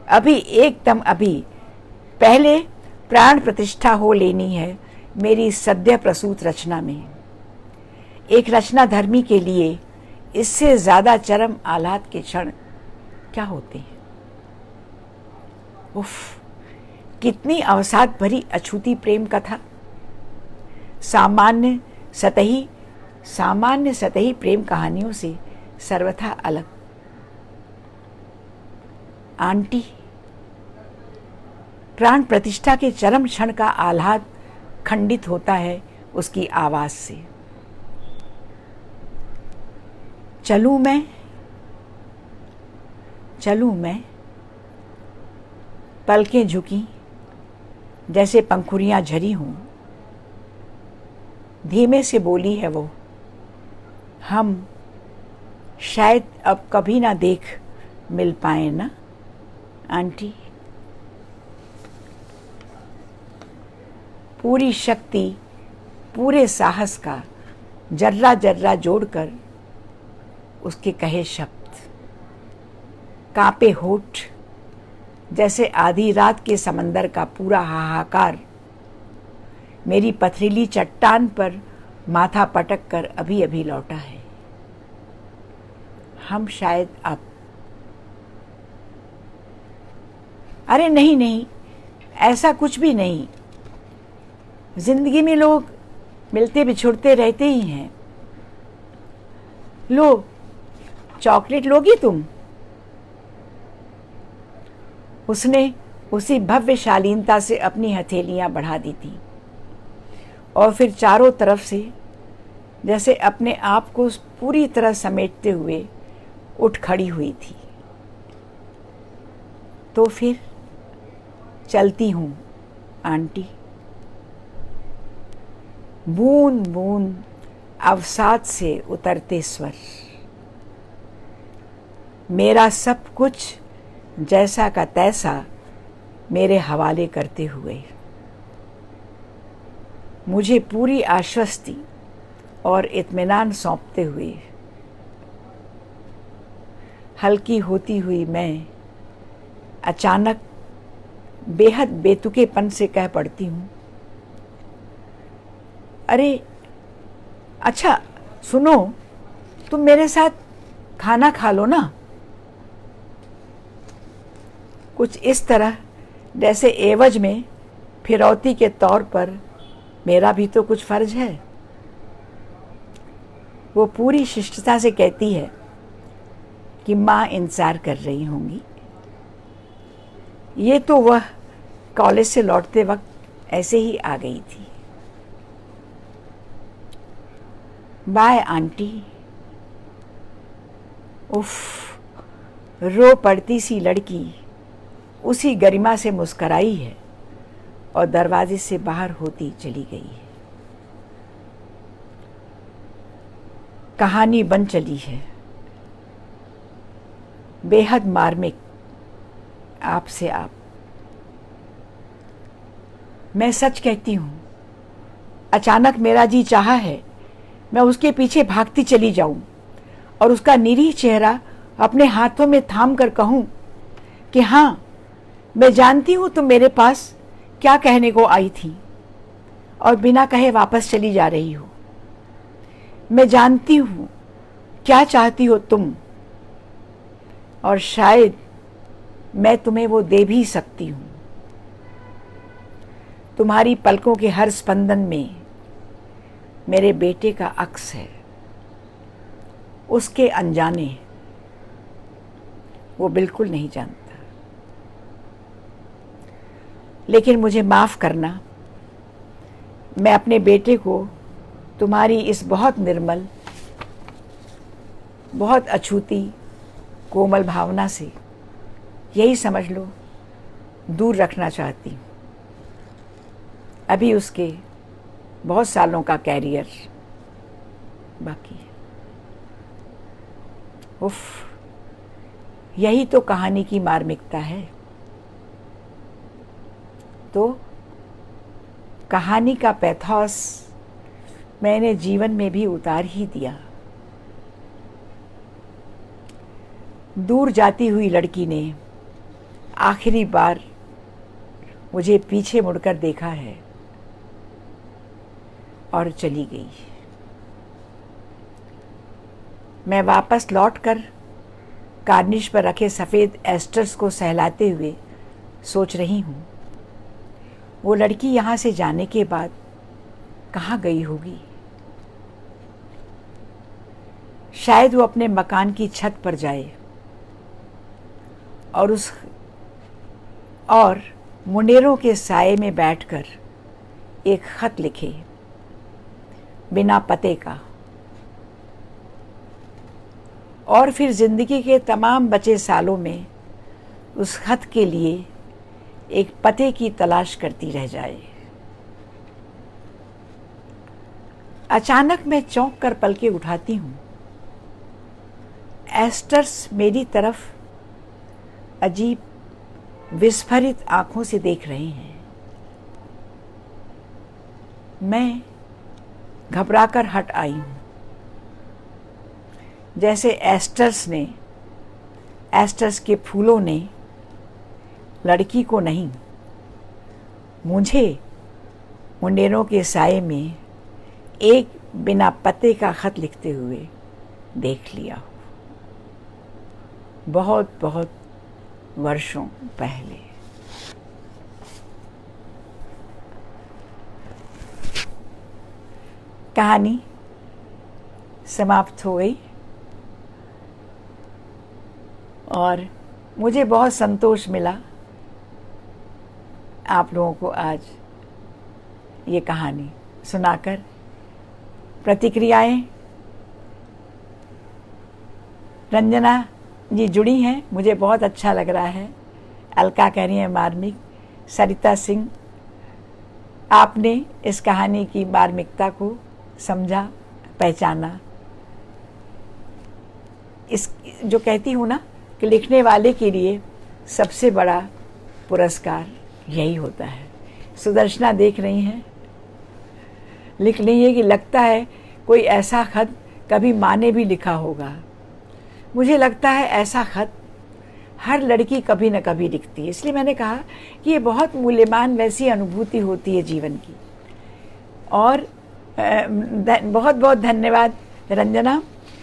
अभी, एकदम अभी। पहले प्राण प्रतिष्ठा हो लेनी है मेरी सद्य प्रसूत रचना में। एक रचना धर्मी के लिए इससे ज्यादा चरम आह्लाद के क्षण क्या होते हैं। उफ, कितनी अवसाद भरी अछूती प्रेम कथा। सामान्य सतही प्रेम कहानियों से सर्वथा अलग। आंटी, प्राण प्रतिष्ठा के चरम क्षण का आह्लाद खंडित होता है उसकी आवाज से। चलूं मैं, पलकें झुकी जैसे पंखुड़ियां झरी हों। धीमे से बोली है वो, हम शायद अब कभी ना देख मिल पाए ना आंटी। पूरी शक्ति, पूरे साहस का जर्रा जर्रा जोड़कर उसके कहे शब्द। कांपे होठ जैसे आधी रात के समंदर का पूरा हाहाकार मेरी पथरीली चट्टान पर माथा पटक कर अभी अभी लौटा है। हम शायद अब, अरे नहीं, ऐसा कुछ भी नहीं। जिंदगी में लोग मिलते बिछुड़ते रहते ही हैं। लो, चॉकलेट लोगी तुम? उसने उसी भव्य शालीनता से अपनी हथेलियां बढ़ा दी थी और फिर चारों तरफ से जैसे अपने आप को पूरी तरह समेटते हुए उठ खड़ी हुई थी। तो फिर चलती हूँ आंटी। बूंद बूंद अवसाद से उतरते स्वर, मेरा सब कुछ जैसा का तैसा मेरे हवाले करते हुए, मुझे पूरी आश्वस्ति और इत्मीनान सौंपते हुए, हल्की होती हुई मैं अचानक बेहद बेतुकेपन से कह पड़ती हूँ, अरे अच्छा सुनो, तुम मेरे साथ खाना खा लो ना। कुछ इस तरह जैसे एवज में फिरौती के तौर पर मेरा भी तो कुछ फर्ज है। वो पूरी शिष्टता से कहती है कि माँ इंतजार कर रही होंगी। ये तो वह कॉलेज से लौटते वक्त ऐसे ही आ गई थी। Bye aunty. उफ, रो पड़ती सी लड़की उसी गरिमा से मुस्कराई है और दरवाजे से बाहर होती चली गई है। कहानी बन चली है, बेहद मार्मिक, आपसे आप। मैं सच कहती हूं, अचानक मेरा जी चाहा है मैं उसके पीछे भागती चली जाऊं और उसका निरीह चेहरा अपने हाथों में थाम कर कहूं कि हाँ, मैं जानती हूं तुम मेरे पास क्या कहने को आई थी और बिना कहे वापस चली जा रही हो। मैं जानती हूं क्या चाहती हो तुम, और शायद मैं तुम्हें वो दे भी सकती हूं। तुम्हारी पलकों के हर स्पंदन में मेरे बेटे का अक्स है, उसके अनजाने। वो बिल्कुल नहीं जानता। लेकिन मुझे माफ करना, मैं अपने बेटे को तुम्हारी इस बहुत निर्मल, बहुत अछूती, कोमल भावना से, यही समझ लो, दूर रखना चाहती हूँ। अभी उसके बहुत सालों का कैरियर बाकी है। उफ, यही तो कहानी की मार्मिकता है। तो कहानी का पैथोस मैंने जीवन में भी उतार ही दिया। दूर जाती हुई लड़की ने आखिरी बार मुझे पीछे मुड़कर देखा है और चली गई। मैं वापस लौटकर कार्निश पर रखे सफ़ेद एस्टर्स को सहलाते हुए सोच रही हूँ, वो लड़की यहाँ से जाने के बाद कहाँ गई होगी। शायद वो अपने मकान की छत पर जाए और मुंडेरों के साये में बैठकर एक खत लिखे, बिना पते का, और फिर जिंदगी के तमाम बचे सालों में उस खत के लिए एक पते की तलाश करती रह जाए। अचानक मैं चौंक कर पलके उठाती हूँ। एस्टर्स मेरी तरफ अजीब विस्फारित आंखों से देख रहे हैं। मैं घबराकर हट आई हूँ, जैसे एस्टर्स के फूलों ने लड़की को नहीं, मुझे मुंडेरों के साये में एक बिना पते का खत लिखते हुए देख लिया, बहुत बहुत वर्षों पहले। कहानी समाप्त हो गई और मुझे बहुत संतोष मिला आप लोगों को आज ये कहानी सुनाकर। प्रतिक्रियाएं रंजना जी जुड़ी हैं, मुझे बहुत अच्छा लग रहा है। अलका कह रही है मार्मिक। सरिता सिंह, आपने इस कहानी की मार्मिकता को समझा, पहचाना। इस जो कहती हूँ ना कि लिखने वाले के लिए सबसे बड़ा पुरस्कार यही होता है। सुदर्शना देख रही हैं, लिख रही है कि लगता है कोई ऐसा खत कभी माँ ने भी लिखा होगा। मुझे लगता है ऐसा खत हर लड़की कभी न कभी लिखती है, इसलिए मैंने कहा कि ये बहुत मूल्यवान वैसी अनुभूति होती है जीवन की। और बहुत बहुत धन्यवाद रंजना।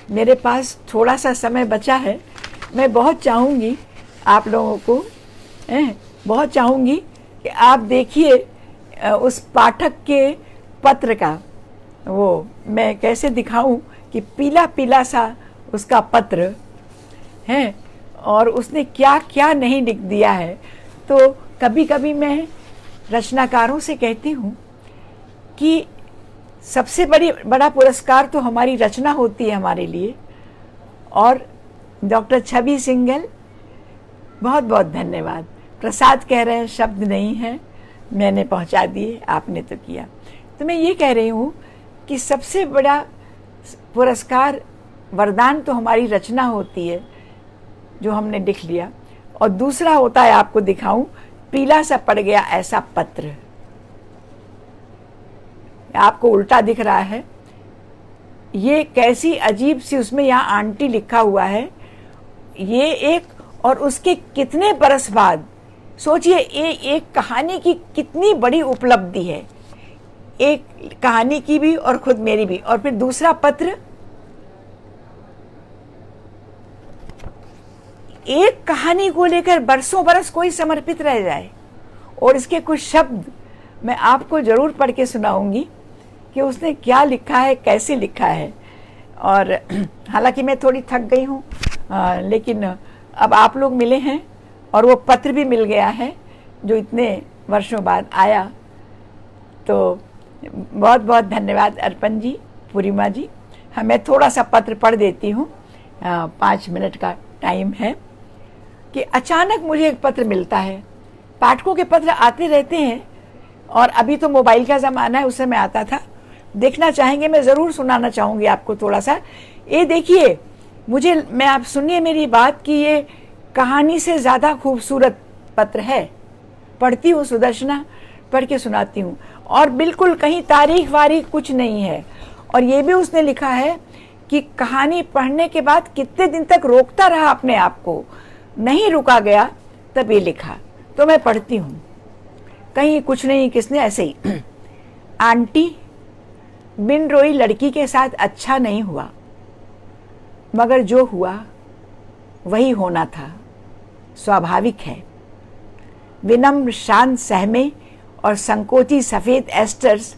मेरे पास थोड़ा सा समय बचा है, मैं बहुत चाहूँगी आप लोगों को, बहुत चाहूँगी कि आप देखिए उस पाठक के पत्र का, वो मैं कैसे दिखाऊं कि पीला पीला सा उसका पत्र है और उसने क्या क्या नहीं लिख दिया है। तो कभी कभी मैं रचनाकारों से कहती हूँ कि सबसे बड़ा पुरस्कार तो हमारी रचना होती है हमारे लिए। और डॉक्टर छवि सिंघल, बहुत बहुत धन्यवाद। प्रसाद कह रहे हैं शब्द नहीं है, मैंने पहुंचा दिए, आपने तो किया। तो मैं ये कह रही हूँ कि सबसे बड़ा पुरस्कार, वरदान तो हमारी रचना होती है जो हमने लिख लिया, और दूसरा होता है, आपको दिखाऊं, पीला सा पड़ गया ऐसा पत्र। आपको उल्टा दिख रहा है, ये कैसी अजीब सी, उसमें यहाँ आंटी लिखा हुआ है, ये एक, और उसके कितने बरस बाद। सोचिए एक कहानी की कितनी बड़ी उपलब्धि है, एक कहानी की भी और खुद मेरी भी। और फिर दूसरा पत्र, एक कहानी को लेकर बरसों बरस कोई समर्पित रह जाए। और इसके कुछ शब्द मैं आपको जरूर पढ़ के सुनाऊंगी कि उसने क्या लिखा है, कैसे लिखा है। और हालांकि मैं थोड़ी थक गई हूँ, लेकिन अब आप लोग मिले हैं और वो पत्र भी मिल गया है जो इतने वर्षों बाद आया। तो बहुत बहुत धन्यवाद अर्पण जी, पूर्णिमा जी। हाँ, मैं थोड़ा सा पत्र पढ़ देती हूँ, 5 मिनट का टाइम है। कि अचानक मुझे एक पत्र मिलता है, पाठकों के पत्र आते रहते हैं, और अभी तो मोबाइल का ज़माना है, उस समय आता था। देखना चाहेंगे, मैं ज़रूर सुनाना चाहूँगी आपको थोड़ा सा। ये देखिए, मैं आप सुनिए मेरी बात कि ये कहानी से ज़्यादा खूबसूरत पत्र है। पढ़ती हूँ सुदर्शना, पढ़ के सुनाती हूँ, और बिल्कुल कहीं तारीख वारीख कुछ नहीं है। और ये भी उसने लिखा है कि कहानी पढ़ने के बाद कितने दिन तक रोकता रहा अपने आप को, नहीं रुका गया, तब ये लिखा। तो मैं पढ़ती हूँ, कहीं कुछ नहीं, किसने, ऐसे ही। आंटी, बिन रोई लड़की के साथ अच्छा नहीं हुआ, मगर जो हुआ वही होना था, स्वाभाविक है। विनम्र शांत सहमे और संकोची सफ़ेद एस्टर्स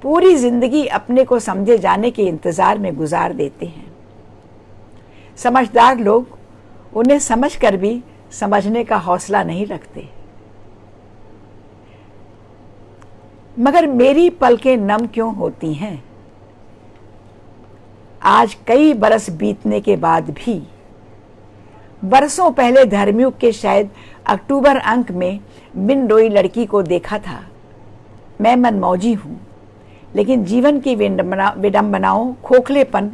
पूरी जिंदगी अपने को समझे जाने के इंतज़ार में गुजार देते हैं। समझदार लोग उन्हें समझकर भी समझने का हौसला नहीं रखते। मगर मेरी पलकें नम क्यों होती हैं? आज कई बरस बीतने के बाद भी। बरसों पहले धर्मयुग के शायद अक्टूबर अंक में बिन रोई लड़की को देखा था। मैं मनमौजी हूँ, लेकिन जीवन की विडंबनाओं, खोखलेपन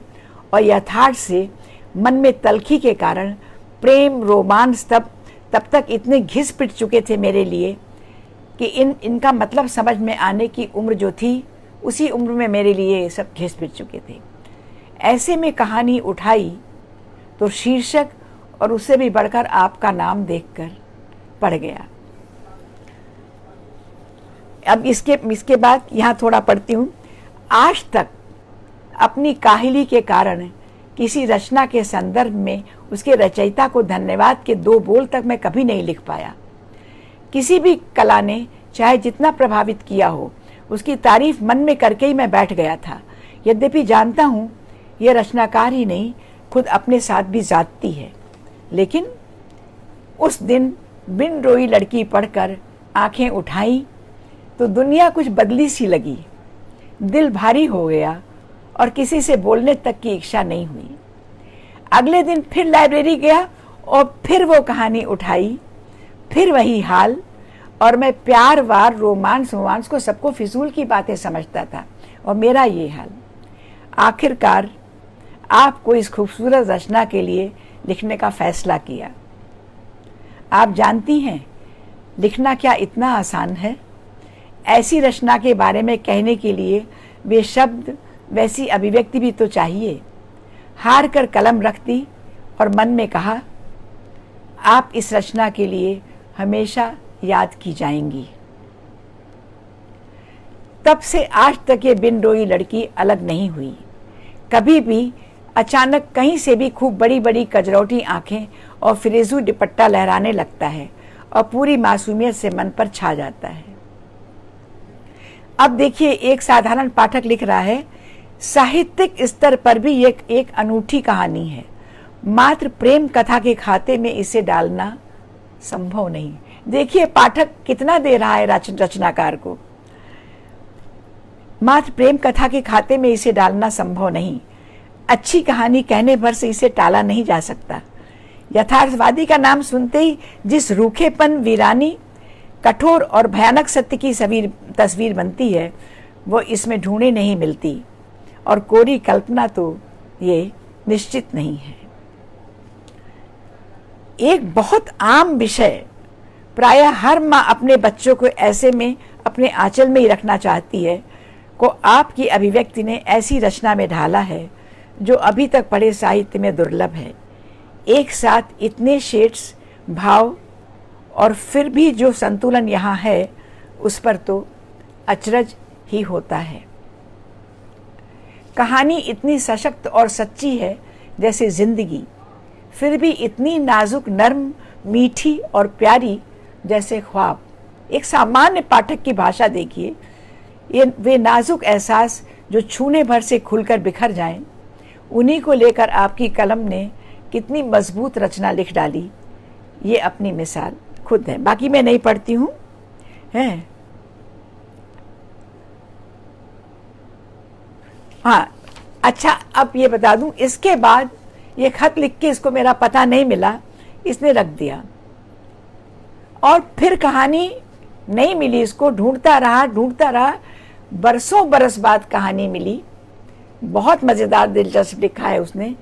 और यथार्थ से मन में तलखी के कारण प्रेम रोमांस तब तक इतने घिस पिट चुके थे मेरे लिए कि इनका मतलब समझ में आने की उम्र जो थी, उसी उम्र में मेरे लिए ये सब घिस पिट चुके थे। ऐसे में कहानी उठाई तो शीर्षक और उससे भी बढ़कर आपका नाम देखकर पढ़ गया। अब इसके बाद यहाँ थोड़ा पढ़ती हूँ। आज तक अपनी काहिली के कारण किसी रचना के संदर्भ में उसके रचयिता को धन्यवाद के 2 बोल तक मैं कभी नहीं लिख पाया। किसी भी कला ने चाहे जितना प्रभावित किया हो, उसकी तारीफ मन में करके ही मैं बैठ गया था। यद्यपि जानता हूँ यह रचनाकार ही नहीं, खुद अपने साथ भी जाती है। लेकिन उस दिन बिन रोई लड़की पढ़कर आंखें उठाई तो दुनिया कुछ बदली सी लगी। दिल भारी हो गया और किसी से बोलने तक की इच्छा नहीं हुई। अगले दिन फिर लाइब्रेरी गया और फिर वो कहानी उठाई, फिर वही हाल। और मैं प्यार वार रोमांस को सबको फिजूल की बातें समझता था, और मेरा ये हाल। आखिरकार आपको इस खूबसूरत रचना के लिए लिखने का फैसला किया। आप जानती हैं लिखना क्या इतना आसान है? ऐसी रचना के बारे में कहने के लिए वे शब्द, वैसी अभिव्यक्ति भी तो चाहिए। हार कर कलम रख दी और मन में कहा, आप इस रचना के लिए हमेशा याद की जाएंगी। तब से आज तक ये बिन रोई लड़की अलग नहीं हुई। कभी भी अचानक कहीं से भी खूब बड़ी बड़ी कजरौटी आंखें और फिरेजू दुपट्टा लहराने लगता है और पूरी मासूमियत से मन पर छा जाता है। अब देखिए, एक साधारण पाठक लिख रहा है, साहित्यिक स्तर पर भी ये एक अनूठी कहानी है। मात्र प्रेम कथा के खाते में इसे डालना संभव नहीं। देखिए पाठक कितना दे रहा है रचनाकार को। मात्र प्रेम कथा के खाते में इसे डालना संभव नहीं। अच्छी कहानी कहने भर से इसे टाला नहीं जा सकता। यथार्थवादी का नाम सुनते ही जिस रूखेपन, वीरानी, कठोर और भयानक सत्य की तस्वीर बनती है, वो इसमें ढूंढे नहीं मिलती, और कोरी कल्पना तो ये निश्चित नहीं है। एक बहुत आम विषय, प्रायः हर माँ अपने बच्चों को ऐसे में अपने आंचल में ही रखना चाहती है, को आपकी अभिव्यक्ति ने ऐसी रचना में ढाला है जो अभी तक पढ़े साहित्य में दुर्लभ है। एक साथ इतने शेड्स, भाव, और फिर भी जो संतुलन यहाँ है, उस पर तो अचरज ही होता है। कहानी इतनी सशक्त और सच्ची है जैसे जिंदगी, फिर भी इतनी नाजुक, नर्म, मीठी और प्यारी जैसे ख्वाब। एक सामान्य पाठक की भाषा देखिए, ये वे नाजुक एहसास जो छूने भर से खुलकर बिखर जाएं, उन्हीं को लेकर आपकी कलम ने कितनी मजबूत रचना लिख डाली, ये अपनी मिसाल खुद है। बाकी मैं नहीं पढ़ती हूँ, है। हाँ, अच्छा, अब ये बता दूं, इसके बाद ये खत लिख के इसको मेरा पता नहीं मिला, इसने रख दिया, और फिर कहानी नहीं मिली। इसको ढूंढता रहा, बरसों बरस बाद कहानी मिली। बहुत मज़ेदार, दिलचस्प लिखा है उसने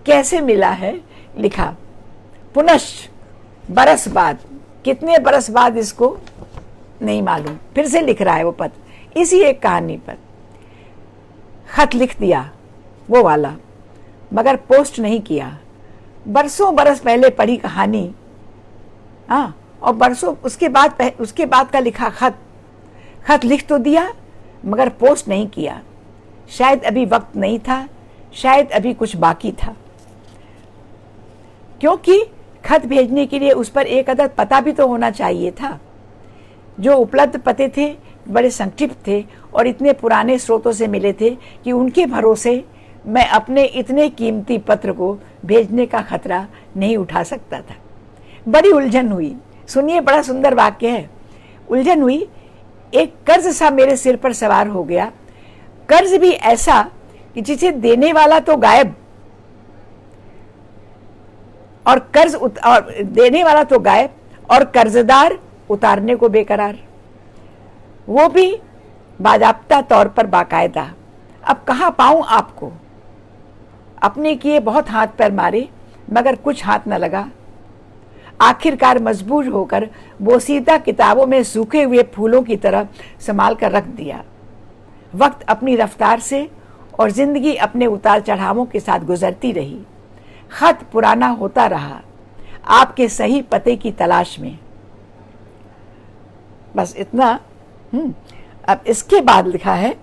कैसे मिला है लिखा। पुनश्च बरस बाद, कितने बरस बाद इसको नहीं मालूम, फिर से लिख रहा है वो पत्र इसी एक कहानी पर। खत लिख दिया वो वाला, मगर पोस्ट नहीं किया। बरसों बरस पहले पढ़ी कहानी, हाँ, और बरसों उसके बाद का लिखा खत लिख तो दिया मगर पोस्ट नहीं किया। शायद अभी वक्त नहीं था, शायद अभी कुछ बाकी था, क्योंकि खत भेजने के लिए उस पर एक अदद पता भी तो होना चाहिए था। जो उपलब्ध पते थे बड़े संक्षिप्त थे और इतने पुराने स्रोतों से मिले थे कि उनके भरोसे मैं अपने इतने कीमती पत्र को भेजने का खतरा नहीं उठा सकता था। बड़ी उलझन हुई। सुनिए, बड़ा सुंदर वाक्य है। उलझन हुई, एक कर्ज सा मेरे सिर पर सवार हो गया। कर्ज भी ऐसा कि जिसे देने वाला तो गायब और देने वाला तो गायब और कर्जदार उतारने को बेकरार, वो भी बाजाप्ता तौर पर बाकायदा। अब कहाँ पाऊं आपको? अपने किए बहुत हाथ पैर मारे मगर कुछ हाथ न लगा। आखिरकार मजबूर होकर बोसीदा किताबों में सूखे हुए फूलों की तरह संभाल कर रख दिया। वक्त अपनी रफ्तार से और जिंदगी अपने उतार चढ़ावों के साथ गुजरती रही। खत पुराना होता रहा, आपके सही पते की तलाश में। बस इतना। अब इसके बाद लिखा है,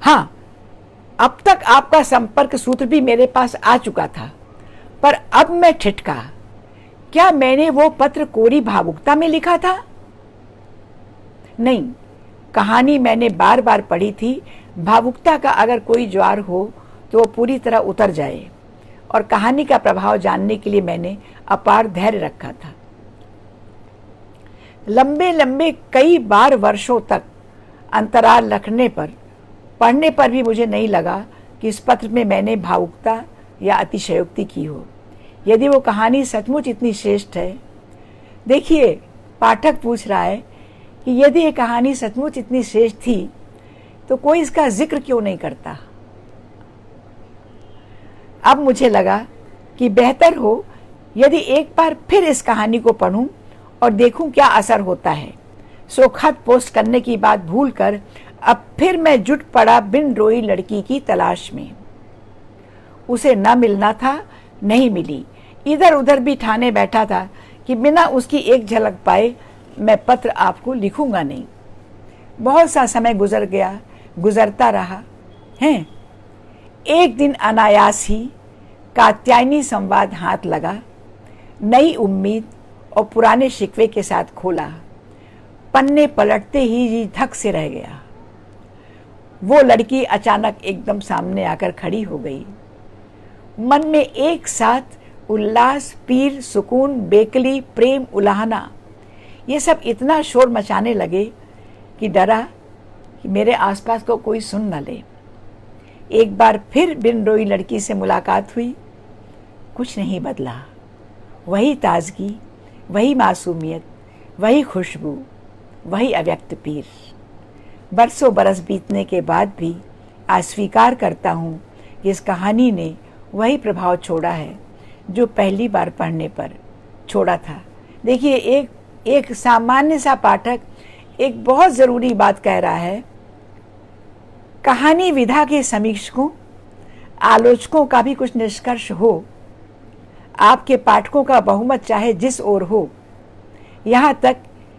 हाँ, अब तक आपका संपर्क सूत्र भी मेरे पास आ चुका था, पर अब मैं ठिठका। क्या मैंने वो पत्र कोरी भावुकता में लिखा था? नहीं, कहानी मैंने बार बार पढ़ी थी। भावुकता का अगर कोई ज्वार हो तो वो पूरी तरह उतर जाए, और कहानी का प्रभाव जानने के लिए मैंने अपार धैर्य रखा था। लंबे लंबे कई बार वर्षों तक अंतराल रखने पर, पढ़ने पर भी मुझे नहीं लगा कि इस पत्र में मैंने भावुकता या अतिशयोक्ति की हो। यदि वो कहानी सचमुच इतनी श्रेष्ठ है, देखिए, पाठक पूछ रहा है कि यदि ये कहानी सचमुच इतनी श्रेष्ठ थी तो कोई इसका जिक्र क्यों नहीं करता। अब मुझे लगा कि बेहतर हो यदि एक बार फिर इस कहानी को पढूं और देखूं क्या असर होता है। सो खत पोस्ट करने की बात भूलकर अब फिर मैं जुट पड़ा बिन रोई लड़की की तलाश में। उसे न मिलना था, नहीं मिली। इधर उधर भी ठाने बैठा था कि बिना उसकी एक झलक पाए मैं पत्र आपको लिखूंगा नहीं। बहुत सा समय गुजर गया, गुजरता रहा है। एक दिन अनायास ही कात्यायनी संवाद हाथ लगा। नई उम्मीद और पुराने शिकवे के साथ खोला। पन्ने पलटते ही जी धक से रह गया। वो लड़की अचानक एकदम सामने आकर खड़ी हो गई। मन में एक साथ उल्लास, पीर, सुकून, बेकली, प्रेम, उलाहना, ये सब इतना शोर मचाने लगे कि डरा कि मेरे आसपास को कोई सुन न ले। एक बार फिर बिन रोई लड़की से मुलाकात हुई। कुछ नहीं बदला। वही ताजगी, वही मासूमियत, वही खुशबू, वही अव्यक्त पीर। बरसों बरस बीतने के बाद भी आज स्वीकार करता हूँ कि इस कहानी ने वही प्रभाव छोड़ा है जो पहली बार पढ़ने पर छोड़ा था। देखिए, एक सामान्य सा पाठक एक बहुत ज़रूरी बात कह रहा है। कहानी विधा के समीक्षकों, आलोचकों का भी कुछ निष्कर्ष हो, आपके पाठकों का बहुमत चाहे जिस ओर हो, यहाँ तक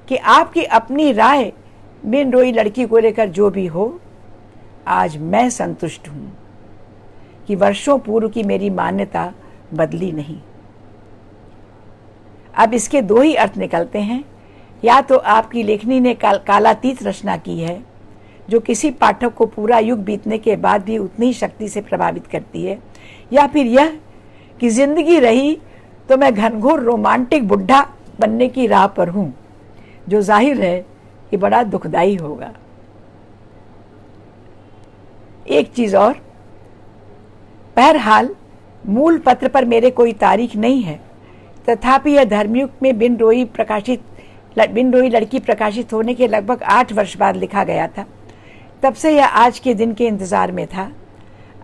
कि आपकी अपनी राय बिन रोई लड़की को लेकर जो भी हो, आज मैं संतुष्ट हूँ कि वर्षों पूर्व की मेरी मान्यता बदली नहीं। अब इसके दो ही अर्थ निकलते हैं। या तो आपकी लेखनी ने कालातीत रचना की है जो किसी पाठक को पूरा युग बीतने के बाद भी उतनी ही शक्ति से प्रभावित करती है, या फिर यह कि जिंदगी रही तो मैं घनघोर रोमांटिक बुढ़ा बनने की राह पर हूं, जो जाहिर है कि बड़ा दुखदाई होगा। एक चीज और, बहरहाल मूल पत्र पर मेरे कोई तारीख नहीं है, तथापि यह धर्मयुग में बिन रोई लड़की प्रकाशित होने के लगभग 8 वर्ष बाद लिखा गया था। तब से यह आज के दिन के इंतजार में था।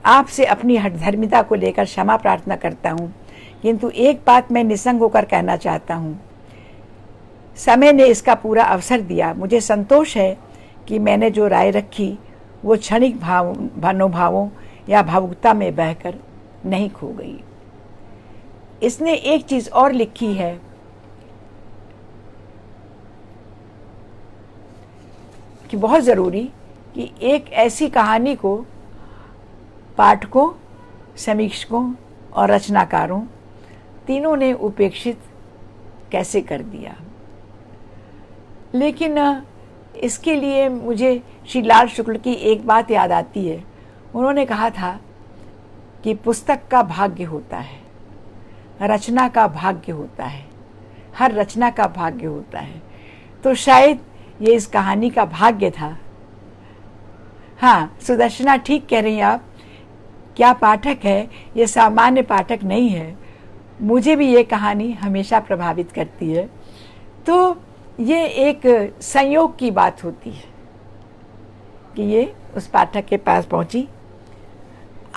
आपसे अपनी हठधर्मिता को लेकर क्षमा प्रार्थना करता हूँ, किंतु एक बात मैं निसंग होकर कहना चाहता हूँ। समय ने इसका पूरा अवसर दिया। मुझे संतोष है कि मैंने जो राय रखी वो क्षणिक मनोभावों या भावुकता में बहकर नहीं खो गई। इसने एक चीज़ और लिखी है कि बहुत ज़रूरी कि एक ऐसी कहानी को पाठकों, समीक्षकों और रचनाकारों तीनों ने उपेक्षित कैसे कर दिया। लेकिन इसके लिए मुझे श्री लाल शुक्ल की एक बात याद आती है। उन्होंने कहा था कि पुस्तक का भाग्य होता है, रचना का भाग्य होता है, हर रचना का भाग्य होता है। तो शायद ये इस कहानी का भाग्य था। हाँ, सुदर्शना ठीक कह रही हैं आप। क्या पाठक है, ये सामान्य पाठक नहीं है। मुझे भी ये कहानी हमेशा प्रभावित करती है। तो ये एक संयोग की बात होती है कि ये उस पाठक के पास पहुंची।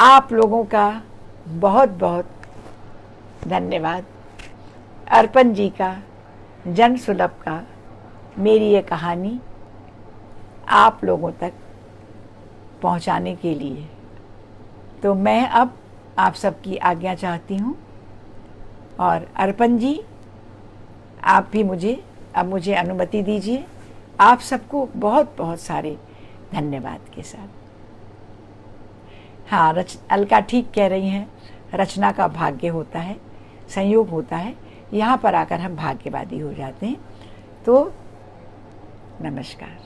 आप लोगों का बहुत बहुत धन्यवाद। अर्पण जी का, जन सुलभ का, मेरी ये कहानी आप लोगों तक पहुंचाने के लिए। तो मैं अब आप सबकी आज्ञा चाहती हूँ, और अर्पण जी आप भी मुझे अनुमति दीजिए आप सबको बहुत बहुत सारे धन्यवाद के साथ। हाँ, अलका ठीक कह रही हैं, रचना का भाग्य होता है, संयोग होता है। यहाँ पर आकर हम भाग्यवादी हो जाते हैं। तो नमस्कार।